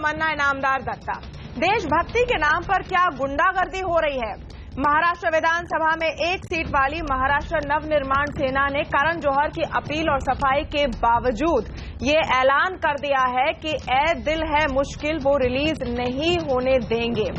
तमन्ना इनामदार दत्ता। देशभक्ति के नाम पर क्या गुंडागर्दी हो रही है। महाराष्ट्र विधानसभा में एक सीट वाली महाराष्ट्र नवनिर्माण सेना ने करण जौहर की अपील और सफाई के बावजूद ये ऐलान कर दिया है कि ए दिल है मुश्किल वो रिलीज नहीं होने देंगे।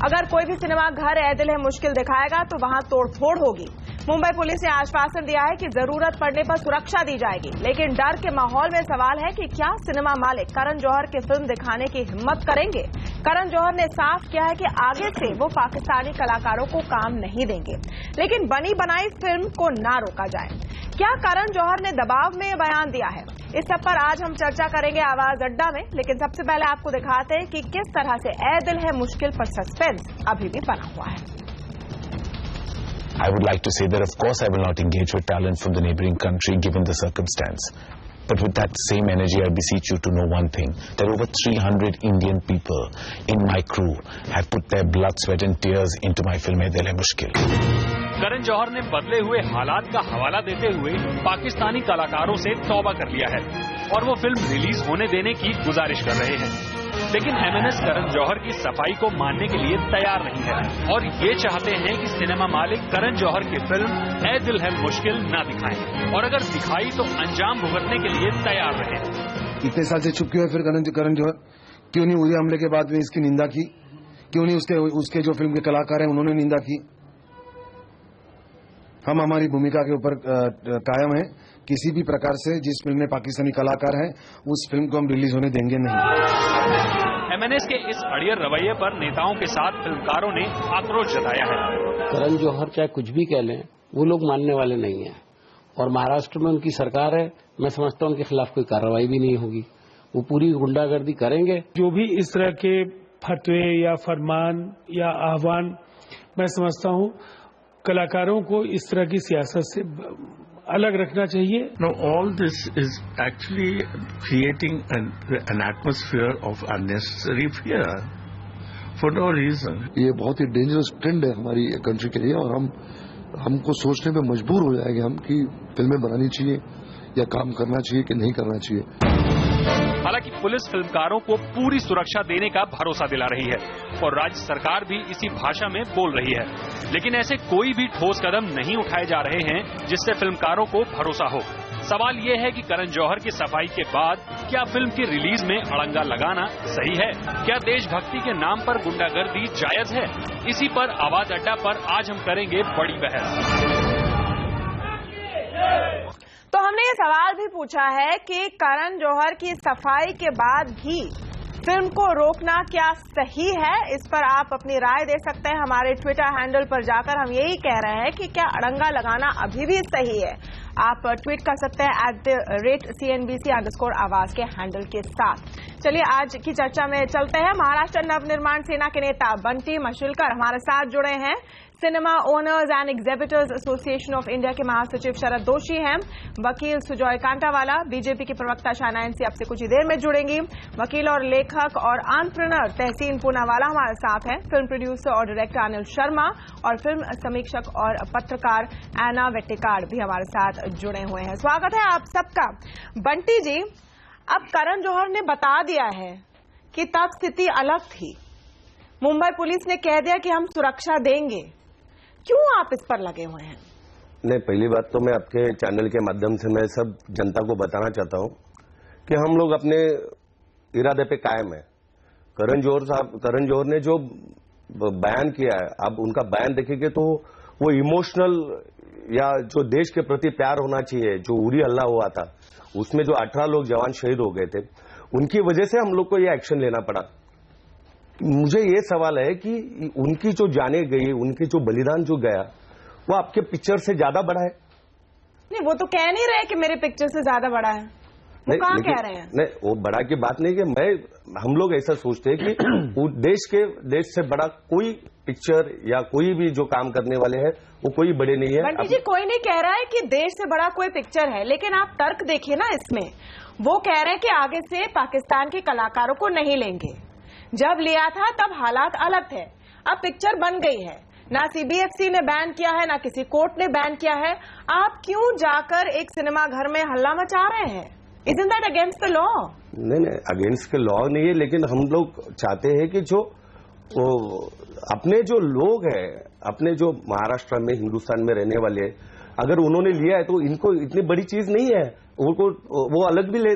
अगर कोई भी सिनेमा घर ए दिल है मुश्किल दिखाएगा तो वहां तोड़फोड़ होगी। मुंबई पुलिस ने आश्वासन दिया है कि जरूरत पड़ने पर सुरक्षा दी जाएगी, लेकिन डर के माहौल में सवाल है कि क्या सिनेमा मालिक करण जौहर की फिल्म दिखाने की हिम्मत करेंगे। करण जौहर ने साफ किया है कि आगे से वो पाकिस्तानी कलाकारों को काम नहीं देंगे, लेकिन बनी बनाई फिल्म को ना रोका जाए। क्या करण जौहर ने दबाव में बयान दिया है? इस सब पर आज हम चर्चा करेंगे आवाज अड्डा में, लेकिन सबसे पहले आपको दिखाते हैं कि किस तरह से ए दिल है मुश्किल पर सस्पेंस अभी भी बना हुआ है। I would like to say that of course I will not engage with talent from the neighboring country given the circumstance. But with that same energy, I beseech you to know one thing, that over 300 Indian people in my crew have put their blood, sweat and tears into my film Dil Hai Mushkil. करण जौहर ने बदले हुए हालात का हवाला देते हुए पाकिस्तानी कलाकारों से तौबा कर लिया है और वो फिल्म रिलीज होने देने की गुजारिश कर रहे हैं, लेकिन एमएनएस करण जौहर की सफाई को मानने के लिए तैयार नहीं है और ये चाहते हैं कि सिनेमा मालिक करण जौहर की फिल्म ए दिल है मुश्किल न दिखाएं और अगर दिखाई तो अंजाम भुगतने के लिए तैयार रहे। इतने साल से चुप क्यों है फिर करण जौहर? क्यों नहीं उरी हमले के बाद में इसकी निंदा की? क्यों नहीं उसके जो फिल्म के कलाकार हैं उन्होंने निंदा की? हम हमारी भूमिका के ऊपर कायम हैं। किसी भी प्रकार से जिस फिल्म में पाकिस्तानी कलाकार हैं उस फिल्म को हम रिलीज होने देंगे नहीं। एमएनएस के इस अड़ियल रवैये पर नेताओं के साथ फिल्मकारों ने आक्रोश जताया है। करण जौहर चाहे कुछ भी कह लें, वो लोग मानने वाले नहीं हैं और महाराष्ट्र में उनकी सरकार है। मैं समझता हूं उनके खिलाफ कोई कार्रवाई भी नहीं होगी, वो पूरी गुंडागर्दी करेंगे। जो भी इस तरह के फतवे या फरमान या आह्वान, मैं समझता हूं कलाकारों को इस तरह की सियासत से अलग रखना चाहिए। No, all this is actually creating an atmosphere of unnecessary fear for no reason. ये बहुत ही डेंजरस ट्रेंड है हमारी कंट्री के लिए और हमको सोचने पे मजबूर हो जाएंगे हम कि फिल्में बनानी चाहिए या काम करना चाहिए कि नहीं करना चाहिए। हालांकि पुलिस फिल्मकारों को पूरी सुरक्षा देने का भरोसा दिला रही है और राज्य सरकार भी इसी भाषा में बोल रही है, लेकिन ऐसे कोई भी ठोस कदम नहीं उठाए जा रहे हैं जिससे फिल्मकारों को भरोसा हो। सवाल ये है कि करण जौहर की सफाई के बाद क्या फिल्म की रिलीज में अड़ंगा लगाना सही है? क्या देशभक्ति के नाम पर गुंडागर्दी जायज है? इसी पर आवाज अड्डा पर आज हम करेंगे बड़ी बहस। तो हमने ये सवाल भी पूछा है कि करण जौहर की सफाई के बाद भी फिल्म को रोकना क्या सही है? इस पर आप अपनी राय दे सकते हैं हमारे ट्विटर हैंडल पर जाकर। हम यही कह रहे हैं कि क्या अड़ंगा लगाना अभी भी सही है? आप ट्वीट कर सकते हैं @CNBC_आवाज के हैंडल के साथ। चलिए आज की चर्चा में चलते हैं। महाराष्ट्र नवनिर्माण सेना के नेता बंटी मशिलकर हमारे साथ जुड़े हैं। Cinema owners and exhibitors association of India के महासचिव शरद दोषी हैं। वकील सुजॉय कांटावाला, बीजेपी की प्रवक्ता शाहनाइन सी आपसे कुछ ही देर में जुड़ेंगी। वकील और लेखक और एंटरप्रेन्योर तहसीन पूनावाला हमारे साथ हैं। फिल्म प्रोड्यूसर और डायरेक्टर अनिल शर्मा और फिल्म समीक्षक और पत्रकार एना वेट्टिकाड भी हमारे साथ जुड़े हुए हैं। स्वागत है आप सबका। बंटी जी, अब करण जौहर ने बता दिया है कि तब स्थिति अलग थी। मुंबई पुलिस ने कह दिया कि हम सुरक्षा देंगे। क्यों आप इस पर लगे हुए हैं? नहीं, पहली बात तो मैं आपके चैनल के माध्यम से मैं सब जनता को बताना चाहता हूं कि हम लोग अपने इरादे पे कायम है। करण जौहर ने जो बयान किया है, आप उनका बयान देखेंगे तो वो इमोशनल या जो देश के प्रति प्यार होना चाहिए, जो उरी हल्ला हुआ था उसमें जो 18 लोग जवान शहीद हो गए थे, उनकी वजह से हम लोग को ये एक्शन लेना पड़ा। मुझे ये सवाल है कि उनकी जो जाने गई, उनकी जो बलिदान जो गया, वो आपके पिक्चर से ज्यादा बड़ा है? नहीं, वो तो कह नहीं रहे कि मेरे पिक्चर से ज्यादा बड़ा है। वो कहाँ कह रहे हैं? नहीं, वो बड़ा की बात नहीं कि हम लोग ऐसा सोचते हैं कि देश से बड़ा कोई पिक्चर या कोई भी जो काम करने वाले हैं वो कोई बड़े नहीं है। बंटी जी, कोई नहीं कह रहा है कि देश से बड़ा कोई पिक्चर है, लेकिन आप तर्क देखिए ना इसमें। वो कह रहे हैं कि आगे से पाकिस्तान के कलाकारों को नहीं लेंगे। जब लिया था तब हालात अलग थे, अब पिक्चर बन गई है। ना सीबीएफसी ने बैन किया है, ना किसी कोर्ट ने बैन किया है। आप क्यों जाकर एक सिनेमा घर में हल्ला मचा रहे हैं? Isn't that against the law? नहीं, अगेंस्ट के लॉ नहीं है, लेकिन हम लोग चाहते हैं कि जो अपने जो लोग हैं, अपने जो महाराष्ट्र में, हिंदुस्तान में रहने वाले, अगर उन्होंने लिया है तो इनको इतनी बड़ी चीज नहीं है, उनको वो अलग भी ले,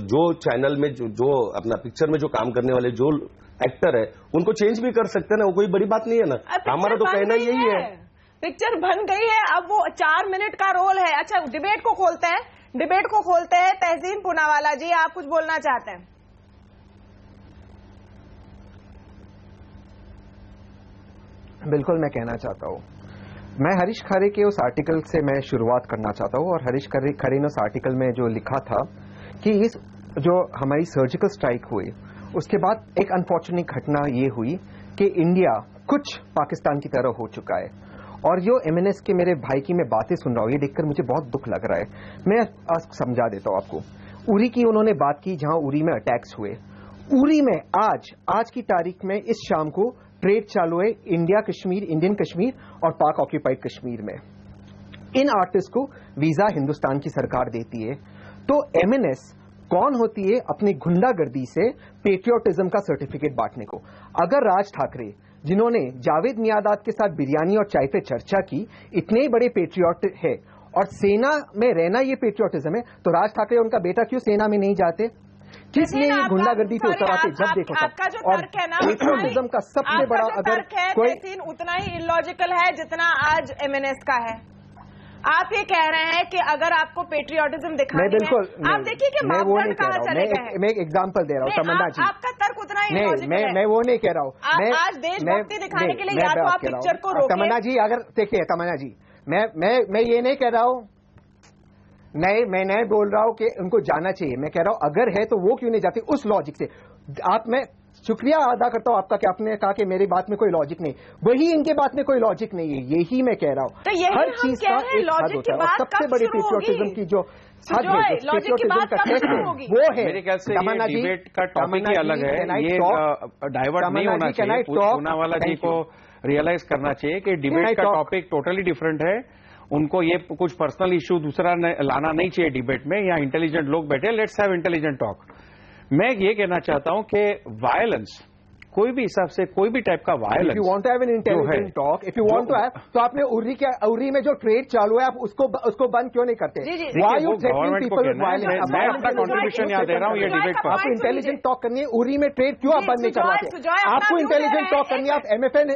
जो चैनल में जो अपना पिक्चर में जो काम करने वाले जो एक्टर है उनको चेंज भी कर सकते हैं ना, वो कोई बड़ी बात नहीं है ना। हमारा तो कहना यही है, पिक्चर बन गई है, अब वो 4 मिनट का रोल है। अच्छा, डिबेट को खोलते हैं। तहसीन पूनावाला जी, आप कुछ बोलना चाहते हैं? बिल्कुल, मैं कहना चाहता हूँ, मैं हरीश खरे के उस आर्टिकल से मैं शुरुआत करना चाहता हूँ। और हरीश खरे ने उस आर्टिकल में जो लिखा था कि इस जो हमारी सर्जिकल स्ट्राइक हुई, उसके बाद एक अनफॉर्चुनेट घटना ये हुई कि इंडिया कुछ पाकिस्तान की तरह हो चुका है। और जो एमएनएस के मेरे भाई की मैं बातें सुन रहा हूँ, ये देखकर मुझे बहुत दुख लग रहा है। मैं समझा देता हूँ आपको। उरी की उन्होंने बात की, जहां उरी में अटैक्स हुए। उरी में आज की तारीख में इस शाम को ट्रेड चालू है इंडियन कश्मीर और पाक ऑक्यूपाइड कश्मीर में। इन आर्टिस्ट को वीजा हिंदुस्तान की सरकार देती है। तो एमएनएस कौन होती है अपनी गुंडागर्दी से पेट्रियोटिज्म का सर्टिफिकेट बांटने को? अगर राज ठाकरे, जिन्होंने जावेद मियादाद के साथ बिरयानी और चाय पे चर्चा की, इतने बड़े पेट्रियोट है और सेना में रहना ये पेट्रियोटिज्म है, तो राज ठाकरे उनका बेटा क्यों सेना में नहीं जाते? किस लिए ये गुंडागर्दी पे उतर आते? जब देखो आपका जो और तर्क है ना, पेट्रियोटिज्म का सबसे बड़ा अगर कोई उतना ही इलॉजिकल है जितना आज एमएनएस का है। आप ये कह रहे हैं कि अगर आपको पेट्रियोटिज्म दिखाना है, आप देखिए कि मापदंड कहां चले गए हैं। मैं एक एग्जांपल दे रहा हूँ तमन्ना जी, आपका तर्क उतना ही इलॉजिकल है। मैं वो नहीं कह रहा हूँ। आज देशभक्ति दिखाने के लिए या तो आप पिक्चर को रोकिए। तमन्ना जी, अगर देखिए तमन्ना जी, मैं ये नहीं कह रहा हूँ, नहीं, मैं नहीं बोल रहा हूं कि उनको जाना चाहिए। मैं कह रहा हूं अगर है तो वो क्यों नहीं जाती उस लॉजिक से। मैं शुक्रिया अदा करता हूं आपका कि आपने कहा कि मेरी बात में कोई लॉजिक नहीं, वही इनके बात में कोई लॉजिक नहीं है, यही मैं कह रहा हूं। तो हर चीज का एक हद होता है। सबसे बड़ी पेट्रियोटिज्म की जो हद है, पेट्रियोटिज्म का टेस्ट है, वो है। मेरे ख्याल से ये डिबेट का टॉपिक ही अलग है, ये डाइवर्ट नहीं होना चाहिए। पूनावाला जी को रियलाइज करना चाहिए कि डिबेट का टॉपिक टोटली डिफरेंट है। उनको ये कुछ पर्सनल इश्यू दूसरा लाना नहीं चाहिए डिबेट में। यहाँ इंटेलिजेंट लोग बैठे, लेट्स हैव इंटेलिजेंट टॉक। मैं ये कहना चाहता हूं कि वायलेंस, कोई भी हिसाब से कोई भी टाइप का violence, if you want to have an intelligent talk, if you want to have, तो आपने उरी में जो ट्रेड चालू है आप उसको बंद क्यों नहीं करते? Why you threatening people with violence? मैं अपना कंट्रीब्यूशन यहाँ दे रहा हूँ ये डिबेट पर। आपको इंटेलिजेंट टॉक करनी है, उरी में ट्रेड क्यों आप बंद नहीं करवाते? आपको इंटेलिजेंट टॉक करनी है, आप एमएफएन।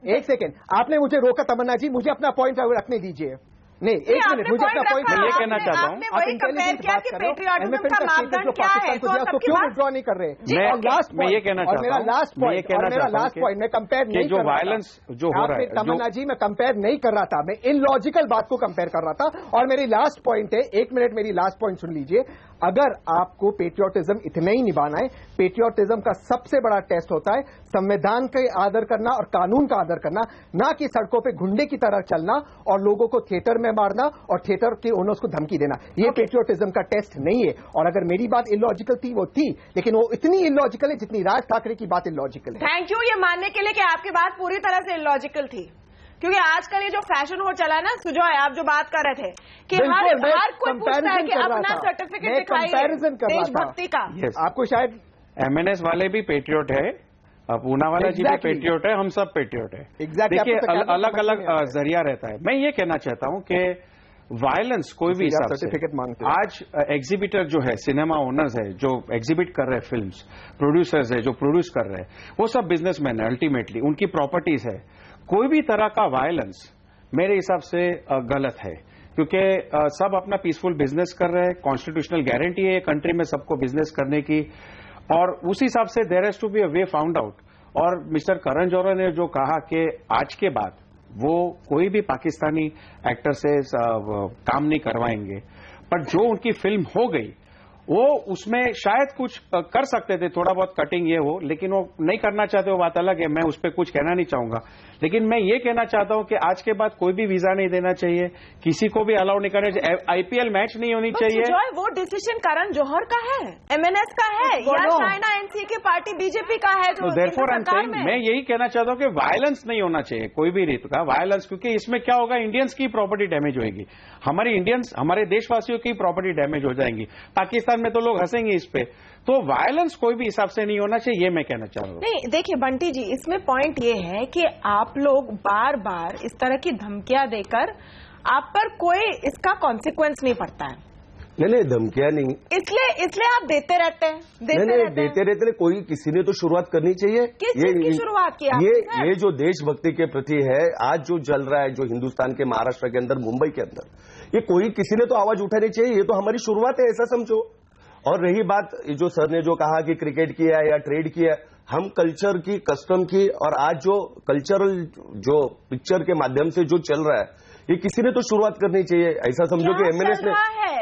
एक सेकेंड, आपने मुझे रोका तमन्ना जी, मुझे अपना पॉइंट रखने दीजिए। नहीं, एक मिनट, मुझे अपना पॉइंट ये कहना चाहता हूँ। आप इंटेलिजेंट बात कर रहे हो, एमएफएन का स्टेटमेंट जो पाकिस्तान को दिया उसको क्यों विड्रॉ नहीं कर रहे? मैं ये कहना चाहता हूँ, मेरा लास्ट पॉइंट, मैं कंपेयर नहीं कर रहा था। जो वायलेंस जो हो रहा है, तमन्ना जी, मैं कंपेयर नहीं कर रहा था, मैं इलॉजिकल बात को कंपेयर कर रहा था। और मेरी लास्ट पॉइंट है, एक मिनट मेरी लास्ट पॉइंट सुन लीजिए। अगर आपको पेट्रियोटिज्म इतना ही निभाना है, पेट्रियोटिज्म का सबसे बड़ा टेस्ट होता है संविधान का आदर करना और कानून का आदर करना, ना कि सड़कों पे गुंडे की तरह चलना और लोगों को थिएटर में मारना और थिएटर के ओनर्स को धमकी देना। ये पेट्रियोटिज्म का टेस्ट नहीं है। और अगर मेरी बात इलॉजिकल थी, वो थी, लेकिन वो इतनी इलॉजिकल है जितनी राज ठाकरे की बात इलॉजिकल है। थैंक यू ये मानने के लिए कि आपकी बात पूरी तरह से इलॉजिकल थी, क्योंकि आजकल ये जो फैशन हो चला है ना सुजॉय, आप जो बात कर रहे थे कि हर कोई पूछता है कि अपना सर्टिफिकेट दिखाइए देशभक्ति का। आपको शायद एमएनएस वाले भी पेट्रियोट है, पूनावाला जी भी पेट्रियोट है, हम सब पेट्रियोट है। देखिए अलग अलग जरिया रहता है। मैं ये कहना चाहता हूं कि वायलेंस कोई भी सर्टिफिकेट मांगते हैं। आज एग्जीबिटर जो है, सिनेमा ओनर्स है जो एग्जीबिट कर रहे हैं फिल्म्स, प्रोड्यूसर्स है जो प्रोड्यूस कर रहे हैं, वो सब बिजनेसमैन है, अल्टीमेटली उनकी प्रॉपर्टीज है। कोई भी तरह का वायलेंस मेरे हिसाब से गलत है, क्योंकि सब अपना पीसफुल बिजनेस कर रहे हैं। कॉन्स्टिट्यूशनल गारंटी है कंट्री में सबको बिजनेस करने की, और उस हिसाब से there has to be a way found out. और मिस्टर करण जौहर ने जो कहा कि आज के बाद वो कोई भी पाकिस्तानी एक्टर से काम नहीं करवाएंगे, पर जो उनकी फिल्म हो गई वो उसमें शायद कुछ कर सकते थे, थोड़ा बहुत कटिंग ये हो, लेकिन वो नहीं करना चाहते, वो बात अलग है, मैं उस पर कुछ कहना नहीं चाहूंगा। लेकिन मैं ये कहना चाहता हूं कि आज के बाद कोई भी वीजा नहीं देना चाहिए, किसी को भी अलाउ नहीं करना चाहिए, आईपीएल मैच नहीं होनी चाहिए। वो डिसीजन करण जौहर का है, एमएनएस का है, या चाइना एनसी की पार्टी बीजेपी का है? तो देयरफॉर आई एम सेइंग, मैं यही कहना चाहता हूं कि वायलेंस नहीं होना चाहिए, कोई भी रीत का वायलेंस, क्योंकि इसमें क्या होगा, इंडियंस की प्रॉपर्टी डैमेज होगी, हमारे इंडियंस, हमारे देशवासियों की प्रॉपर्टी डैमेज हो जाएंगी। पाकिस्तान पाकिस्तान में तो लोग हंसेंगे इस पे। तो वायलेंस कोई भी हिसाब से नहीं होना चाहिए, ये मैं कहना चाह रहा हूँ। नहीं देखिए बंटी जी, इसमें पॉइंट ये है कि आप लोग बार बार इस तरह की धमकियां देकर आप पर कोई इसका कॉन्सिक्वेंस नहीं पड़ता है। नहीं धमकियां नहीं, इसलिए आप देते रहते हैं। देते रहते कोई किसी ने तो शुरुआत करनी चाहिए। किस चीज की शुरुआत की आपने? ये जो देशभक्ति के प्रति है आज जो चल रहा है, जो हिंदुस्तान के महाराष्ट्र के अंदर, मुंबई के अंदर, ये कोई किसी ने तो आवाज उठानी चाहिए। ये तो हमारी शुरुआत है, ऐसा समझो। और रही बात जो सर ने जो कहा कि क्रिकेट किया या ट्रेड किया, हम कल्चर की, कस्टम की, और आज जो कल्चरल जो पिक्चर के माध्यम से जो चल रहा है, ये किसी ने तो शुरुआत करनी चाहिए। ऐसा समझो कि एमएनएस ने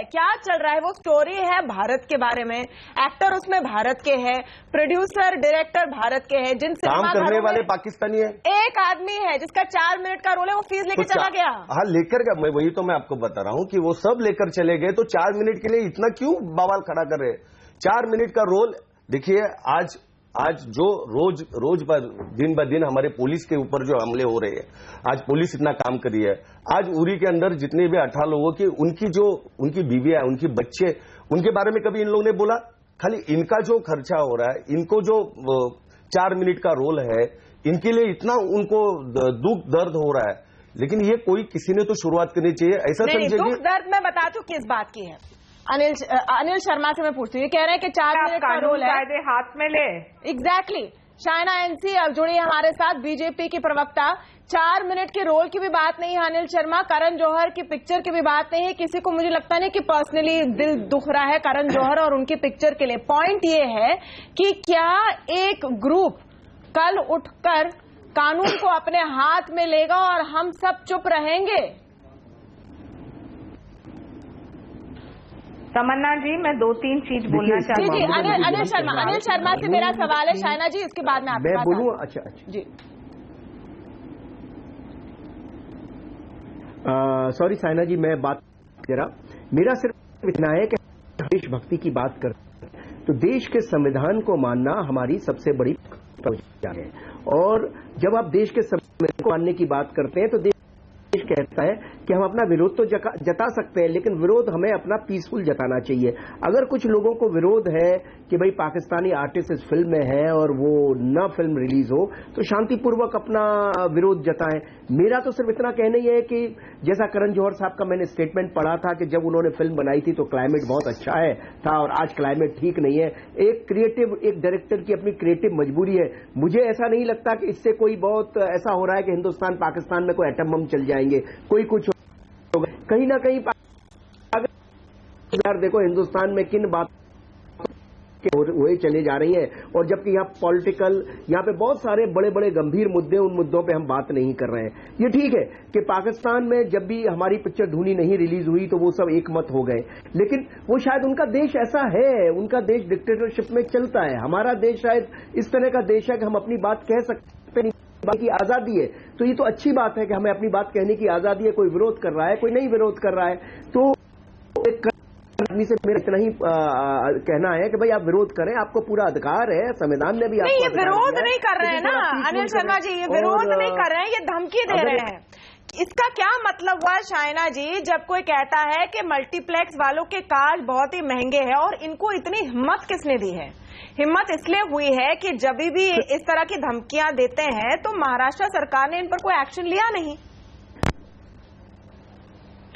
क्या चल रहा है, वो स्टोरी है भारत के बारे में, एक्टर उसमें भारत के हैं, प्रोड्यूसर डायरेक्टर भारत के हैं, जिन काम करने वाले पाकिस्तानी है। एक आदमी है जिसका 4 मिनट का रोल है, वो फीस लेके चला गया। हाँ लेकर का, मैं वही तो मैं आपको बता रहा हूँ कि वो सब लेकर चले गए, तो 4 मिनट के लिए इतना क्यों बवाल खड़ा कर रहे? 4 मिनट का रोल देखिए। आज जो रोज दिन ब दिन हमारे पुलिस के ऊपर जो हमले हो रहे हैं, आज पुलिस इतना काम कर रही है। आज उरी के अंदर जितने भी 18 लोगों की, उनकी बीवियां, उनकी बच्चे, उनके बारे में कभी इन लोगों ने बोला? खाली इनका जो खर्चा हो रहा है, इनको जो 4 मिनट का रोल है, इनके लिए इतना उनको दुख दर्द हो रहा है, लेकिन ये कोई किसी ने तो शुरुआत करनी चाहिए। ऐसा समझिए। दुख दर्द मैं बताती हूँ किस बात की है। अनिल शर्मा से मैं पूछती हूँ, ये कह रहे हैं कि 4 मिनट का रोल है, हाथ में ले। एग्जैक्टली। शायना एनसी अब जुड़ी है हमारे साथ, बीजेपी की प्रवक्ता। 4 मिनट के रोल की भी बात नहीं है अनिल शर्मा, करण जौहर की पिक्चर की भी बात नहीं है। किसी को मुझे लगता नहीं कि पर्सनली दिल दुख रहा है करण जौहर और उनकी पिक्चर के लिए। पॉइंट ये है कि क्या एक ग्रुप कल उठकर कानून को अपने हाथ में लेगा और हम सब चुप रहेंगे? तमन्ना जी, मैं 2-3 चीज बोलना चाहती हूँ। अनिल शर्मा से मेरा सवाल है, शायना जी इसके बाद में आपकी बात बोलूँ? अच्छा जी। सॉरी शायना जी, मैं बात जरा, मेरा सिर्फ इतना है कि देशभक्ति की बात करते हैं तो देश के संविधान को मानना हमारी सबसे बड़ी प्रतिज्ञा है। और जब आप देश के संविधान को मानने की बात करते हैं तो देश कहता है कि हम अपना विरोध तो जता सकते हैं, लेकिन विरोध हमें अपना पीसफुल जताना चाहिए। अगर कुछ लोगों को विरोध है कि भाई पाकिस्तानी आर्टिस्ट इस फिल्म में है और वो न फिल्म रिलीज हो, तो शांतिपूर्वक अपना विरोध जताएं। मेरा तो सिर्फ इतना कहना ही है कि जैसा करण जौहर साहब का मैंने स्टेटमेंट पढ़ा था कि जब उन्होंने फिल्म बनाई थी तो क्लाइमेट बहुत अच्छा है था और आज क्लाइमेट ठीक नहीं है। एक डायरेक्टर की अपनी क्रिएटिव मजबूरी है। मुझे ऐसा नहीं लगता कि इससे कोई बहुत ऐसा हो रहा है कि हिंदुस्तान पाकिस्तान में कोई एटम बम चल जाएंगे, कोई कुछ होगा। कहीं ना कहीं देखो हिंदुस्तान में किन बात हुए चले जा रही है, और जबकि यहाँ पॉलिटिकल, यहाँ पे बहुत सारे बड़े बड़े गंभीर मुद्दे, उन मुद्दों पे हम बात नहीं कर रहे हैं। ये ठीक है कि पाकिस्तान में जब भी हमारी पिक्चर धूनी नहीं रिलीज हुई तो वो सब एक मत हो गए, लेकिन वो शायद उनका देश ऐसा है, उनका देश डिक्टेटरशिप में चलता है। हमारा देश शायद इस तरह का देश है कि हम अपनी बात कह सकते नहीं, बात की आजादी है। तो ये तो अच्छी बात है कि हमें अपनी बात कहने की आजादी है। कोई विरोध कर रहा है, कोई नहीं विरोध कर रहा है, तो एक आदमी से मेरा इतना ही कहना है कि भाई आप विरोध करें, आपको पूरा अधिकार है, संविधान ने भी आपको ये विरोध नहीं कर रहे हैं ना अनिल शर्मा जी, ये विरोध नहीं कर रहे हैं, ये धमकी दे रहे हैं। इसका क्या मतलब हुआ शायना जी, जब कोई कहता है कि मल्टीप्लेक्स वालों के कार्ड बहुत ही महंगे हैं, और इनको इतनी हिम्मत किसने दी है? हिम्मत इसलिए हुई है कि जब भी इस तरह की धमकियां देते हैं तो महाराष्ट्र सरकार ने इन पर कोई एक्शन लिया नहीं।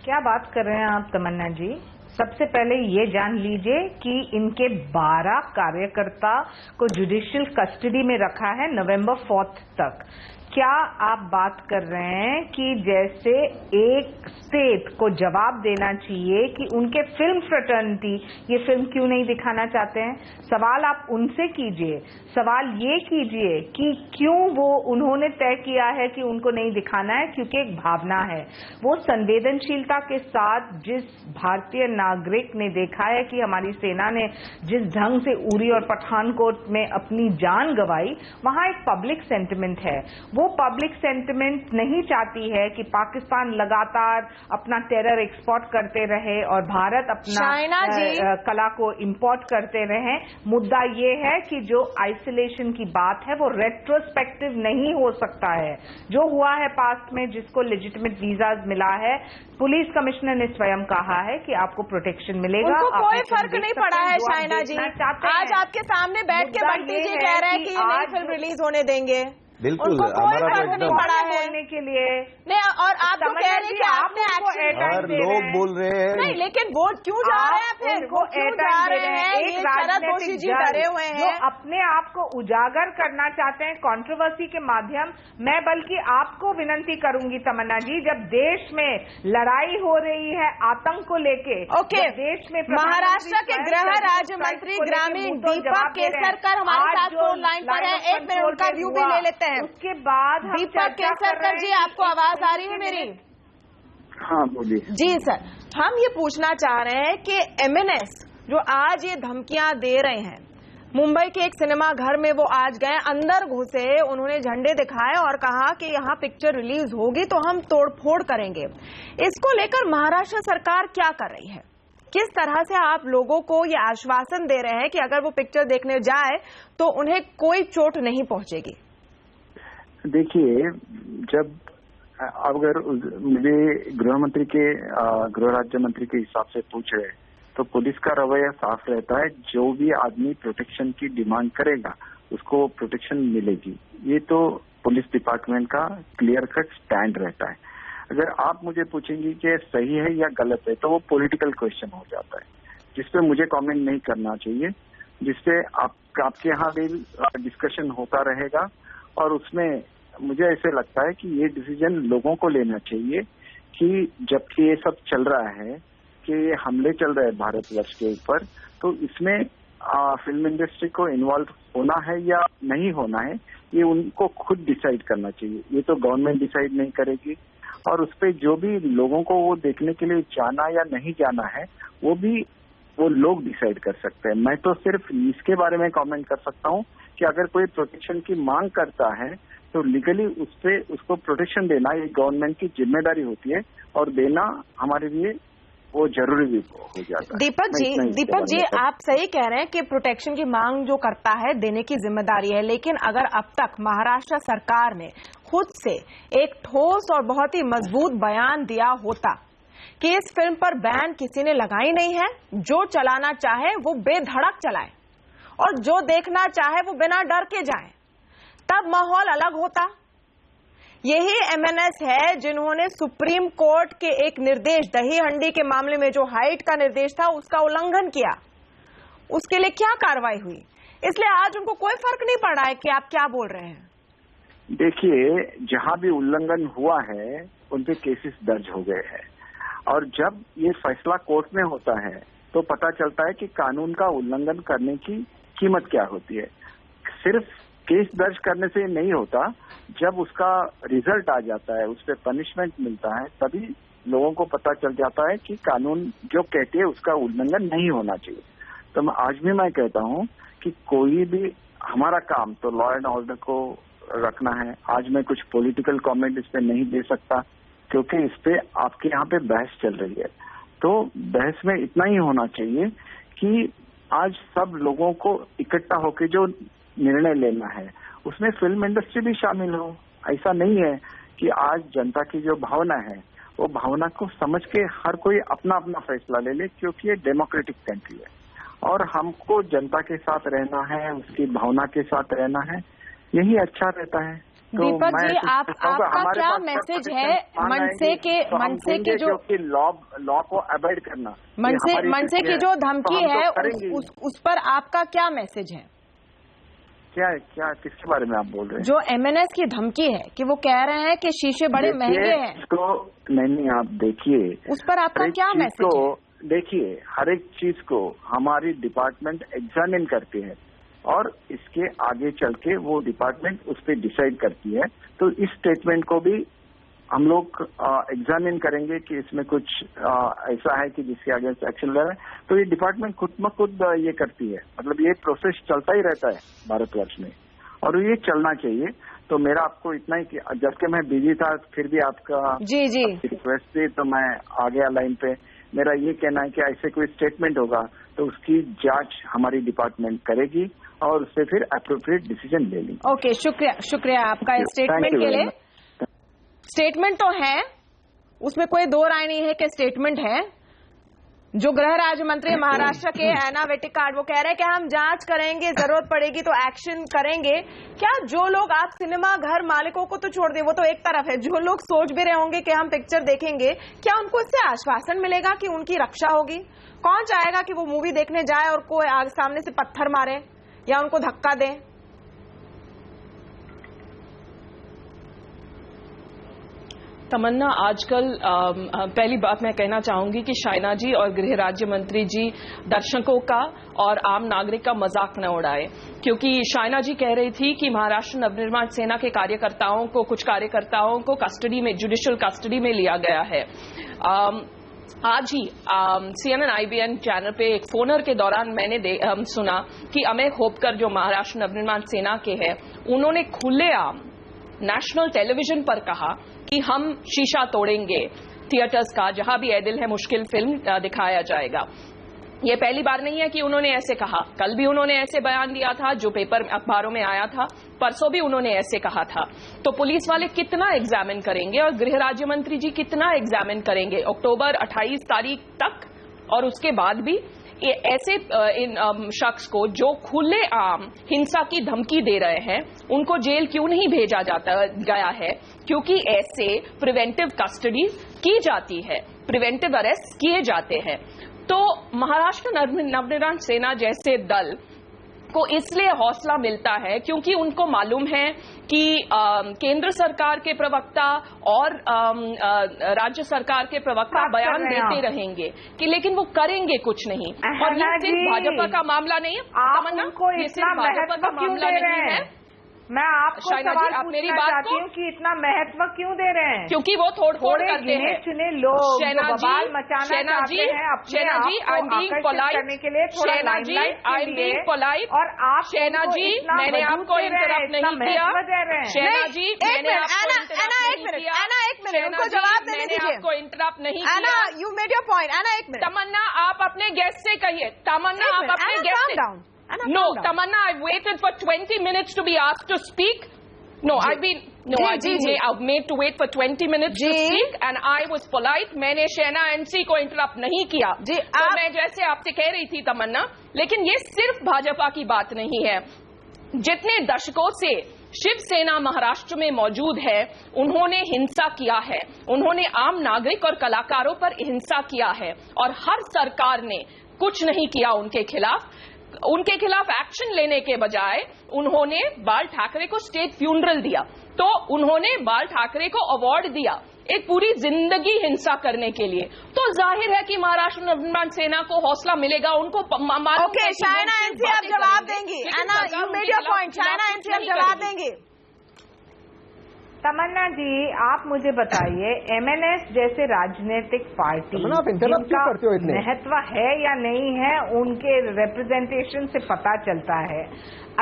क्या बात कर रहे हैं आप तमन्ना जी? सबसे पहले ये जान लीजिए कि इनके 12 कार्यकर्ता को जुडिशियल कस्टडी में रखा है नवंबर 4 तक। क्या आप बात कर रहे हैं कि जैसे एक स्टेट को जवाब देना चाहिए कि उनके फिल्म फ्रेटर्निटी ये फिल्म क्यों नहीं दिखाना चाहते हैं? सवाल आप उनसे कीजिए। सवाल ये कीजिए कि क्यों वो उन्होंने तय किया है कि उनको नहीं दिखाना है, क्योंकि एक भावना है। वो संवेदनशीलता के साथ जिस भारतीय नागरिक ने देखा है कि हमारी सेना ने जिस ढंग से उरी और पठानकोट में अपनी जान गंवाई, वहां एक पब्लिक सेंटिमेंट है। वो पब्लिक सेंटिमेंट नहीं चाहती है कि पाकिस्तान लगातार अपना टेरर एक्सपोर्ट करते रहे और भारत अपना कला को इंपोर्ट करते रहे। मुद्दा ये है कि जो आइसोलेशन की बात है वो रेट्रोस्पेक्टिव नहीं हो सकता है। जो हुआ है पास्ट में, जिसको लेजिटिमेट वीजाज मिला है, पुलिस कमिश्नर ने स्वयं कहा है कि आपको प्रोटेक्शन मिलेगा। उनको कोई फर्क नहीं पड़ा है शाइना जी। आज आपके सामने बैठ के बंटी जी कह रहे हैं कि ये नई फिल्म रिलीज होने देंगे। बिल्कुल, उनको कोई फर्क नहीं पड़ा है बोलने के लिए। नहीं, और आप तो कह रहे हैं कि आपने हर लोग बोल रहे हैं। नहीं, लेकिन वोट क्यों जा रहे हैं फिर? वो क्यों जा रहे हैं? ये शरद जोशी जी डरे हुए हैं, जो अपने आप को उजागर करना चाहते हैं कंट्रोवर्सी के माध्यम। मैं बल्कि आपको विनती करूंगी तमन्ना जी, जब देश में लड़ाई हो रही है आतंक को लेके, ओके, देश में महाराष्ट्र के गृह राज्य मंत्री ग्रामीण दीपक केसरकर हमारे साथ फोन लाइन पर है। 1 मिनट उनका व्यू भी ले लेते हैं। उसके बाद दीपक केसरकर जी, आपको आवाज आ रही है मेरी? हाँ बोलिए। जी सर, हम ये पूछना चाह रहे हैं कि MNS जो आज ये धमकियां दे रहे हैं, मुंबई के एक सिनेमा घर में वो आज गए, अंदर घुसे, उन्होंने झंडे दिखाए और कहा कि यहाँ पिक्चर रिलीज होगी तो हम तोड़फोड़ करेंगे। इसको लेकर महाराष्ट्र सरकार क्या कर रही है? किस तरह से आप लोगों को ये आश्वासन दे रहे हैं कि अगर वो पिक्चर देखने जाए तो उन्हें कोई चोट नहीं पहुंचेगी? देखिए, जब अगर मुझे गृह राज्य मंत्री के हिसाब से पूछ रहे तो पुलिस का रवैया साफ रहता है। जो भी आदमी प्रोटेक्शन की डिमांड करेगा उसको प्रोटेक्शन मिलेगी। ये तो पुलिस डिपार्टमेंट का क्लियर कट स्टैंड रहता है। अगर आप मुझे पूछेंगे कि सही है या गलत है तो वो पॉलिटिकल क्वेश्चन हो जाता है, जिसपे मुझे कमेंट नहीं करना चाहिए, जिसपे आपके यहाँ भी डिस्कशन होता रहेगा। और उसमें मुझे ऐसे लगता है कि ये डिसीजन लोगों को लेना चाहिए कि जबकि ये सब चल रहा है, कि ये हमले चल रहे हैं भारतवर्ष के ऊपर, तो इसमें फिल्म इंडस्ट्री को इन्वॉल्व होना है या नहीं होना है, ये उनको खुद डिसाइड करना चाहिए। ये तो गवर्नमेंट डिसाइड नहीं करेगी। और उस पर जो भी लोगों को वो देखने के लिए जाना या नहीं जाना है वो लोग डिसाइड कर सकते हैं। मैं तो सिर्फ इसके बारे में कमेंट कर सकता हूँ कि अगर कोई प्रोटेक्शन की मांग करता है तो लीगली उसको प्रोटेक्शन देना ये गवर्नमेंट की जिम्मेदारी होती है, और देना हमारे लिए वो जरूरी भी हो जाता है। दीपक जी, आप सही कह रहे हैं कि प्रोटेक्शन की मांग जो करता है देने की जिम्मेदारी है, लेकिन अगर अब तक महाराष्ट्र सरकार ने खुद से एक ठोस और बहुत ही मजबूत बयान दिया होता कि इस फिल्म पर बैन किसी ने लगाई नहीं है, जो चलाना चाहे वो बेधड़क चलाए और जो देखना चाहे वो बिना डर के जाए, तब माहौल अलग होता। यही MNS है जिन्होंने सुप्रीम कोर्ट के एक निर्देश, दही हंडी के मामले में जो हाइट का निर्देश था उसका उल्लंघन किया, उसके लिए क्या कार्रवाई हुई। इसलिए आज उनको कोई फर्क नहीं पड़ रहा है कि आप क्या बोल रहे हैं। देखिए, जहां भी उल्लंघन हुआ है उन पे केसेस दर्ज हो गए हैं, और जब ये फैसला कोर्ट में होता है तो पता चलता है कि कानून का उल्लंघन करने की कीमत क्या होती है। सिर्फ केस दर्ज करने से नहीं होता, जब उसका रिजल्ट आ जाता है, उस पर पनिशमेंट मिलता है, तभी लोगों को पता चल जाता है कि कानून जो कहते हैं उसका उल्लंघन नहीं होना चाहिए। तो आज भी मैं कहता हूं कि कोई भी, हमारा काम तो लॉ एंड ऑर्डर को रखना है। आज मैं कुछ पॉलिटिकल कमेंट इस पे नहीं दे सकता क्योंकि इस पे आपके यहाँ पे बहस चल रही है। तो बहस में इतना ही होना चाहिए कि आज सब लोगों को इकट्ठा होकर जो निर्णय लेना है उसमें फिल्म इंडस्ट्री भी शामिल हो। ऐसा नहीं है कि आज जनता की जो भावना है वो भावना को समझ के हर कोई अपना अपना फैसला ले ले, क्योंकि ये डेमोक्रेटिक कंट्री है और हमको जनता के साथ रहना है, उसकी भावना के साथ रहना है, यही अच्छा रहता है। तो दीपक जी, आपका क्या मैसेज है मनसे के जो लॉ को अवॉइड करना, मनसे की जो धमकी है उस पर आपका क्या मैसेज है? क्या किसके बारे में आप बोल रहे हैं? जो MNS की धमकी है कि वो कह रहे हैं कि शीशे बड़े महंगे हैं। इसको नहीं, आप देखिए उस पर आपका क्या मैसेज है? देखिए, हर एक चीज को हमारी डिपार्टमेंट एग्जामिन करती है और इसके आगे चल के वो डिपार्टमेंट उस पर डिसाइड करती है। तो इस स्टेटमेंट को भी हम लोग एग्जामिन करेंगे कि इसमें कुछ ऐसा है कि जिसके आगे एक्शन ले रहा है। तो ये डिपार्टमेंट खुद ब खुद ये करती है, मतलब ये प्रोसेस चलता ही रहता है भारतवर्ष में और ये चलना चाहिए। तो मेरा आपको इतना ही कि जबकि मैं बिजी था फिर भी आपका जी रिक्वेस्ट थी तो मैं आ गया लाइन पे। मेरा ये कहना है कि ऐसे कोई स्टेटमेंट होगा तो उसकी जांच हमारी डिपार्टमेंट करेगी और उससे फिर अप्रोप्रिएट डिसीजन ले लेंगे। ओके, शुक्रिया आपका स्टेटमेंट के लिए। स्टेटमेंट तो है, उसमें कोई दो राय नहीं है कि स्टेटमेंट है। जो गृह राज्य मंत्री महाराष्ट्र के एना वेटिकाड वो कह रहे हैं कि हम जांच करेंगे, जरूरत पड़ेगी तो एक्शन करेंगे। क्या जो लोग आप सिनेमा घर मालिकों को तो छोड़ दे, वो तो एक तरफ है, जो लोग सोच भी रहे होंगे कि हम पिक्चर देखेंगे, क्या उनको इससे आश्वासन मिलेगा कि उनकी रक्षा होगी? कौन चाहेगा कि वो मूवी देखने जाए और कोई सामने से पत्थर मारे या उनको धक्का दे? तमन्ना, आजकल पहली बात मैं कहना चाहूंगी कि शाइना जी और गृह राज्य मंत्री जी दर्शकों का और आम नागरिक का मजाक न उड़ाए, क्योंकि शाइना जी कह रही थी कि महाराष्ट्र नवनिर्माण सेना के कुछ कार्यकर्ताओं को कस्टडी में, जुडिशियल कस्टडी में लिया गया है। आज ही CNN IBN चैनल पे एक फोनर के दौरान मैंने सुना कि अमेय होपकर जो महाराष्ट्र नवनिर्माण सेना के हैं, उन्होंने खुलेआम नेशनल टेलीविजन पर कहा कि हम शीशा तोड़ेंगे थिएटर्स का, जहां भी ए दिल है मुश्किल फिल्म दिखाया जाएगा। ये पहली बार नहीं है कि उन्होंने ऐसे कहा, कल भी उन्होंने ऐसे बयान दिया था जो पेपर अखबारों में आया था, परसों भी उन्होंने ऐसे कहा था। तो पुलिस वाले कितना एग्जामिन करेंगे और गृह राज्य मंत्री जी कितना एग्जामिन करेंगे अक्टूबर 28 तारीख तक? और उसके बाद भी ऐसे शख्स को जो खुलेआम हिंसा की धमकी दे रहे हैं, उनको जेल क्यों नहीं भेजा गया है? क्योंकि ऐसे प्रिवेंटिव कस्टडी की जाती है, प्रिवेंटिव अरेस्ट किए जाते हैं। तो महाराष्ट्र नवनिर्माण सेना जैसे दल को इसलिए हौसला मिलता है क्योंकि उनको मालूम है कि केंद्र सरकार के प्रवक्ता और राज्य सरकार के प्रवक्ता बयान देते रहेंगे कि लेकिन वो करेंगे कुछ नहीं। और ये सिर्फ भाजपा का मामला नहीं है तमन्ना, ये सिर्फ भाजपा का मामला नहीं है। मैं आपको सवाल पूछना चाहती हूँ कि इतना महत्व क्यों दे रहे हैं? क्योंकि वो तोड़-फोड़ करते हैं। चुने लोग बवाल मचाना चाहते हैं अपने आप को आकर्षित करने के लिए, थोड़ा लाइमलाइट के लिए। और आप शैना जी, मैंने आपको इंटरप्ट नहीं किया। शैना जी, मैंने उनको जवाब देने दीजिए। आपको इंटरप्ट नहीं किया। You made your point. Anna, एक मिनट। तमन्ना, आप अपने गेस्ट से कहिए। तमन्ना, आप अपने गेस्ट से। No, Tamanna, I've waited for 20 minutes to be asked to speak. I've been made to wait for 20 minutes to speak and I was polite. मैंने शैना NC को इंटरप्ट नहीं किया। तो मैं जैसे आपसे कह रही थी तमन्ना, लेकिन ये सिर्फ भाजपा की बात नहीं है। जितने दशकों से शिवसेना महाराष्ट्र में मौजूद है, उन्होंने हिंसा किया है, उन्होंने आम नागरिक और कलाकारों पर हिंसा किया है और हर सरकार ने कुछ नहीं किया उनके खिलाफ एक्शन लेने के बजाय उन्होंने बाल ठाकरे को स्टेट फ्यूनरल दिया। तो उन्होंने बाल ठाकरे को अवार्ड दिया एक पूरी जिंदगी हिंसा करने के लिए। तो जाहिर है कि महाराष्ट्र नवनिर्माण सेना को हौसला मिलेगा, उनको शाइना एनसी आप जवाब देंगी। Anna, you made your point. Shaina NC आप जवाब देंगी। तमन्ना जी, आप मुझे बताइए, MNS जैसे राजनीतिक पार्टी जिनका महत्व है या नहीं है, उनके रिप्रेजेंटेशन से पता चलता है,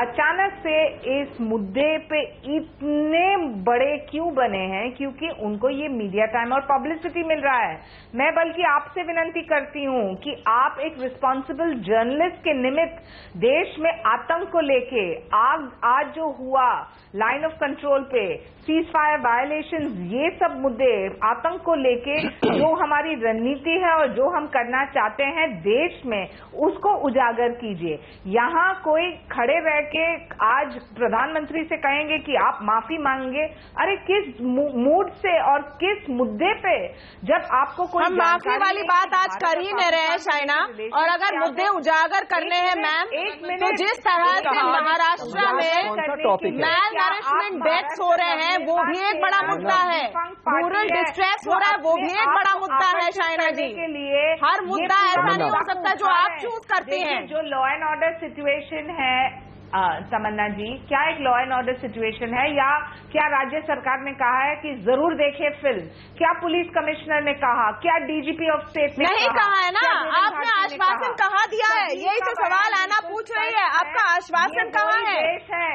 अचानक से इस मुद्दे पे इतने बड़े क्यों बने हैं? क्योंकि उनको ये मीडिया टाइम और पब्लिसिटी मिल रहा है। मैं बल्कि आपसे विनती करती हूं कि आप एक रिस्पॉन्सिबल जर्नलिस्ट के निमित्त देश में आतंक को लेके आज जो हुआ लाइन ऑफ कंट्रोल पे, सीज फायर वायलेशंस, ये सब मुद्दे आतंक को लेके जो हमारी रणनीति है और जो हम करना चाहते हैं देश में, उसको उजागर कीजिए। यहाँ कोई खड़े रह के आज प्रधानमंत्री से कहेंगे कि आप माफी मांगेंगे, अरे किस मूड से और किस मुद्दे पे? जब आपको कोई हम माफी वाली बात आज कर ही नहीं रहे हैं शाइना, और अगर मुद्दे उजागर करने हैं मैम, तो जिस तरह से महाराष्ट्र में मैल नरिशमेंट डेथ्स हो रहे हैं वो भी एक बड़ा मुद्दा है, रूरल डिस्ट्रेस हो रहा है वो भी एक बड़ा मुद्दा है शाइना जी। के लिए हर मुद्दा ऐसा नहीं हो सकता जो आप चूज करते हैं। जो लॉ एंड ऑर्डर सिचुएशन है तमन्ना जी, क्या एक लॉ एंड ऑर्डर सिचुएशन है या क्या राज्य सरकार ने कहा है कि जरूर देखिए फिल्म? क्या पुलिस कमिश्नर ने कहा? क्या DGP ऑफ स्टेट ने नहीं कहा है ना? आपने आश्वासन कहाँ दिया है? यही तो सवाल आना पूछ रही है। आपका आश्वासन कहाँ है? देश है,